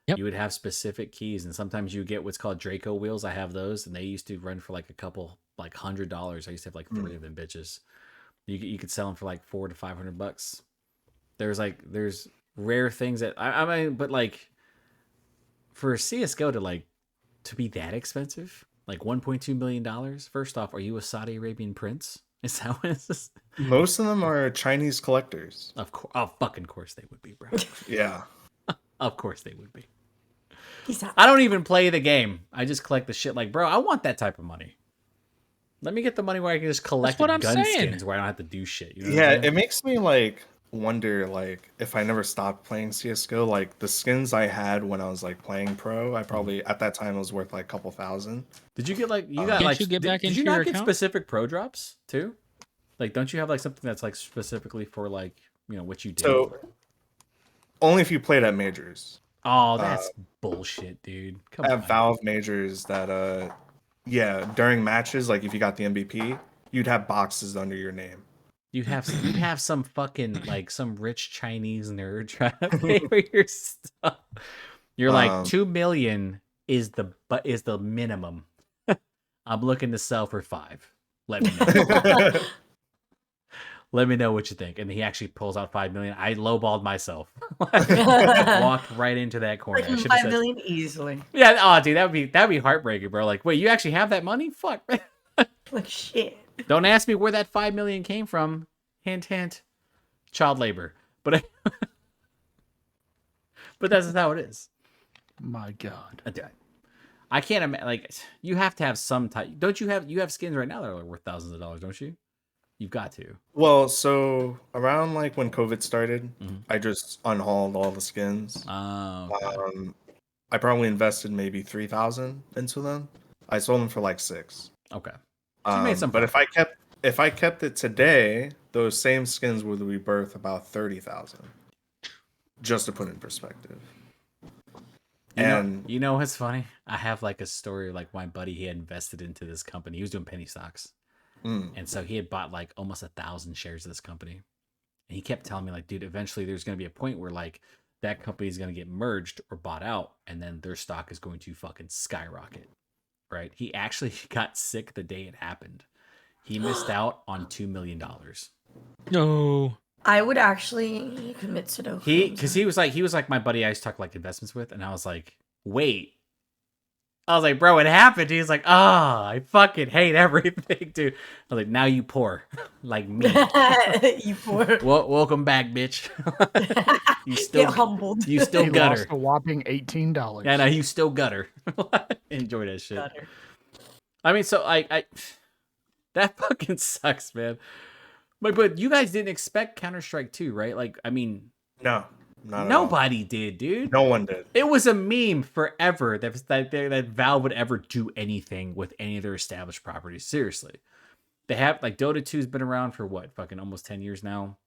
Yep. You would have specific keys, and sometimes you get what's called Draco wheels. I have those, and they used to run for like a couple, like $100. I used to have like 3 of them bitches. You could sell them for like $400 to $500. There's rare things that I mean, but like for CS:GO to be that expensive, like $1.2 million. First off, are you a Saudi Arabian prince? Is that what it is? Most of them are Chinese collectors. Of course, fucking course they would be, bro. Yeah. Of course they would be. He's out. I don't even play the game. I just collect the shit. Like, bro, I want that type of money. Let me get the money where I can just collect what I'm gun saying. skins where I don't have to do shit. You know what Yeah, I'm saying? it makes me like wonder like if I never stopped playing CS:GO, like the skins I had when I was like playing pro, I probably at that time it was worth like a couple thousand. Did you get like you got Can't like you get back did into you not your get account? specific pro drops too? Like, don't you have like something that's like specifically for like what you did? So only if you played at majors. Oh, that's bullshit, dude. Come on. At Valve majors that yeah, during matches, like if you got the MVP, you'd have boxes under your name. You'd have some fucking like some rich Chinese nerd trying to pay for your stuff. You're like 2 million is the minimum. I'm looking to sell for 5. Let me know. Let me know what you think. And he actually pulls out 5 million. I lowballed myself. Walked right into that corner. Like 5 million easily. Yeah, oh dude, that'd be heartbreaking, bro. Like, wait, you actually have that money? Fuck. Like shit. Don't ask me where that 5 million came from. Hint, hint. Child labor. But that's just how it is. My God. I can't imagine. Like, you have to have some type. Don't you have skins right now that are worth thousands of dollars? Don't you? You've got to. Well, so around like when COVID started, I just unhauled all the skins. Okay. I probably invested maybe 3,000 into them. I sold them for like 6. Okay. So you made some. But if I kept it today, those same skins would be worth about 30,000. Just to put it in perspective. You know what's funny? I have like a story like my buddy, he had invested into this company. He was doing penny stocks. And so he had bought like almost 1,000 shares of this company. And he kept telling me like, dude, eventually there's going to be a point where like that company is going to get merged or bought out. And then their stock is going to fucking skyrocket. Right. He actually got sick the day it happened. He missed out on $2 million. No. I would actually commit to Because he was like my buddy I used to talk like investments with. And I was like, wait. I was like, bro, it happened. He's like, I fucking hate everything, dude. I was like, now you poor. Like me. You poor. Welcome back, bitch. You still get humbled. You still He gutter. lost a whopping $18. Yeah, no, you still gutter. Enjoy that shit. Gutter. I mean, so I that fucking sucks, man. But you guys didn't expect Counterstrike 2, right? Like, I mean, No. Nobody did, dude. No one did. It was a meme forever that Valve would ever do anything with any of their established properties. Seriously. They have, like, Dota 2's been around for what? Fucking almost 10 years now.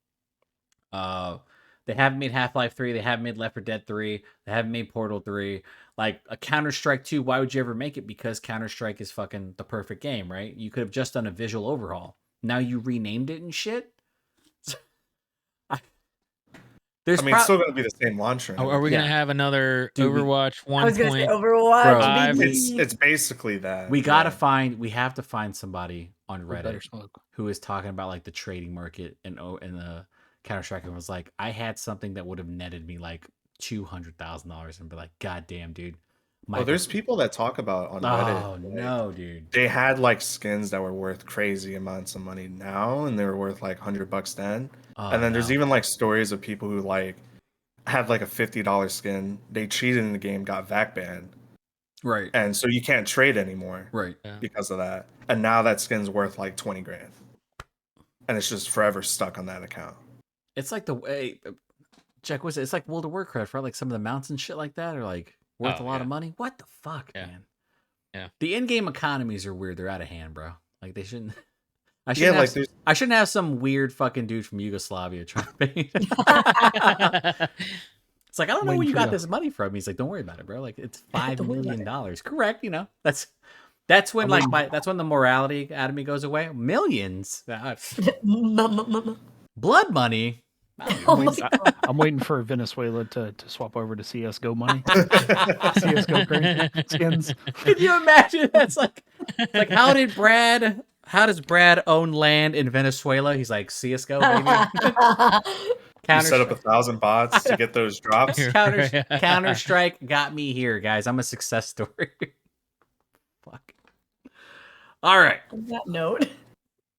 They haven't made Half-Life 3. They haven't made Left 4 Dead 3. They haven't made Portal 3. Like, a Counter-Strike 2, why would you ever make it? Because Counter-Strike is fucking the perfect game, right? You could have just done a visual overhaul. Now you renamed it and shit? It's still going to be the same launcher. Are we going to have another Overwatch 1.5? I was going to say Overwatch. Bro, it's basically that. We have to find somebody on Reddit who is talking about like the trading market and the Counter-Strike and was like, I had something that would have netted me like $200,000 and be like, God damn, dude. There's people that talk about on Reddit. Oh no, dude. They had like skins that were worth crazy amounts of money now, and they were worth like $100 then. And then there's even like stories of people who like had like a $50 skin. They cheated in the game, got VAC banned. Right. And so you can't trade anymore. Right. Because of that. And now that skin's worth like 20 grand. And it's just forever stuck on that account. It's like the way Jack was it's like World of Warcraft, right? Like some of the mounts and shit like that are like worth a lot of money. What the fuck, man? Yeah. The in-game economies are weird. They're out of hand, bro. Like they shouldn't. I shouldn't have some weird fucking dude from Yugoslavia trying to pay. It's like, I don't know where you got this money from. He's like, don't worry about it, bro. Like it's $5 million. Correct. You know, that's when that's when the morality out of me goes away. Millions. Blood money. I'm waiting for Venezuela to swap over to CSGO money. CSGO skins. Can you imagine? That's like how does Brad own land in Venezuela? He's like, CSGO, baby. You set up 1,000 bots to get those drops. Counter-Strike got me here, guys. I'm a success story. Fuck. All right. On that note.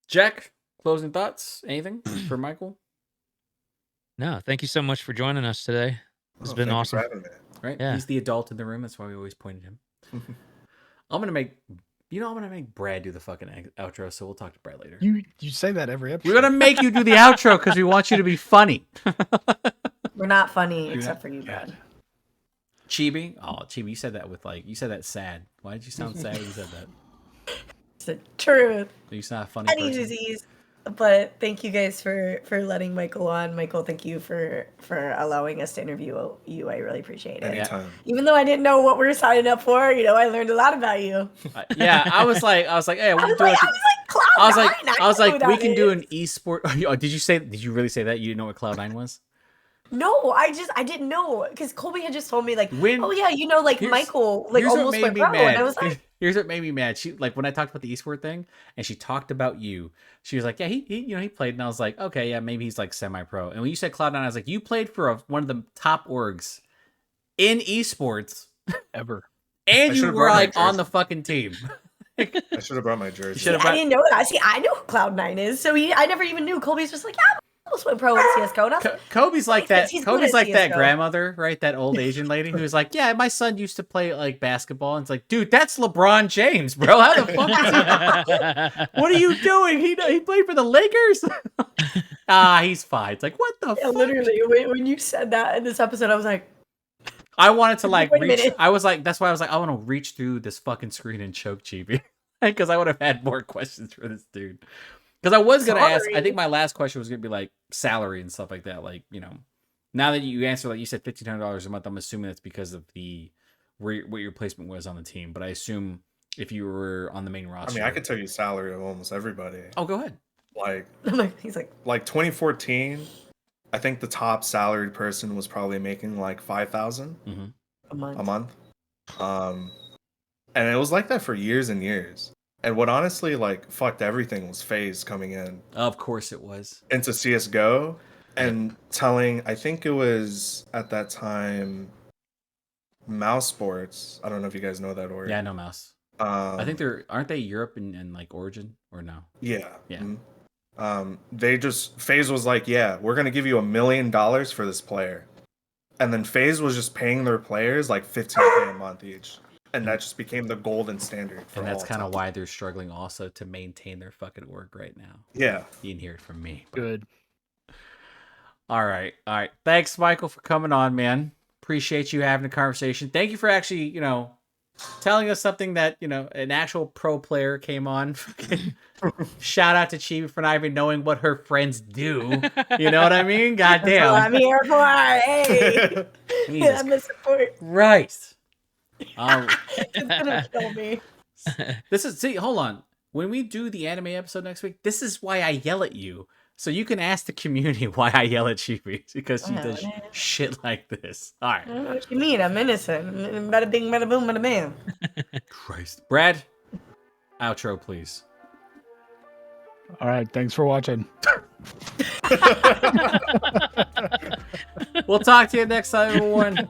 Jack, closing thoughts? Anything for Michael? No, thank you so much for joining us today. It's been awesome. Right? Yeah. He's the adult in the room. That's why we always pointed him. I'm gonna make Brad do the fucking outro. So we'll talk to Brad later. You say that every episode. We're gonna make you do the outro because we want you to be funny. We're not funny except for you, Brad. Chibi, you said that you said that sad. Why did you sound sad when you said that? It's the truth. You sound funny. Any disease. But thank you guys for letting Michael on. Michael, thank you for allowing us to interview you. I really appreciate it. Anytime. Even though I didn't know what we were signing up for, I learned a lot about you. I was like, hey, we can do it. I was like, we can do an esport. Did you really say that? You didn't know what Cloud9 was? No, I didn't know because Colby had just told me like, When- oh yeah, you know, like here's- Michael like Here's what almost made went me pro, mad. and I was like, Here's what made me mad. She like when I talked about the esports thing, and she talked about you. She was like, "Yeah, he played," and I was like, "Okay, yeah, maybe he's like semi-pro." And when you said Cloud9, I was like, "You played for one of the top orgs in esports Ever. and I you should've were brought my like on jersey. the fucking team." I should have brought my jersey. should've I didn't know that. See, I know who Cloud9 is, so I never even knew. Colby's just like, yeah, I almost went pro in CS:GO. And I was like, Kobe's like that. He's good Kobe's at like that CS:GO. grandmother, right? That old Asian lady who's like, "Yeah, my son used to play like basketball." And it's like, dude, that's LeBron James, bro. How the fuck? Is he... What are you doing? He played for the Lakers. He's fine. It's like, what the Yeah, fuck? literally, when you said that in this episode, I was like, I wanted to like Wait a reach. minute. I was like, that's why I was like, I want to reach through this fucking screen and choke Chibi, because I would have had more questions for this dude. Because I was gonna ask. I Sorry. think my last question was gonna be like salary and stuff like that. Like, you know, now that you answer, like you said, $1,500 a month, I'm assuming that's because of what your placement was on the team. But I assume if you were on the main roster, I mean, I could tell you salary of almost everybody. Oh, go ahead. he's like, 2014, I think the top salaried person was probably making like 5,000 a month. a month. And it was like that for years and years. And what honestly like fucked everything was FaZe coming in Of course it was. into CS:GO and telling, I think it was at that time Mouse Sports. I don't know if you guys know that org. Yeah, I know Mouse. I think aren't they Europe and like Origin or no? Yeah. Yeah. FaZe was like, yeah, we're gonna give you $1 million for this player. And then FaZe was just paying their players like $15K a month each. And that just became the golden standard for And that's all kind of time. why they're struggling also to maintain their fucking org right now. Yeah. You didn't hear it from me. Good. All right. Thanks, Michael, for coming on, man. Appreciate you having a conversation. Thank you for actually, you know, telling us something that, you know, an actual pro player came on. Shout out to Chibi for not even knowing what her friends do. You know what I mean? God That's what I'm damn. here for. Hey, Jesus I'm a support. Christ. It's gonna kill me. Hold on. When we do the anime episode next week, this is why I yell at you. So you can ask the community why I yell at Chibi, because she does shit like this. All right. What you mean? I'm innocent. Bada bing, bada boom, bada bam. Christ. Brad, outro, please. All right. Thanks for watching. We'll talk to you next time, everyone.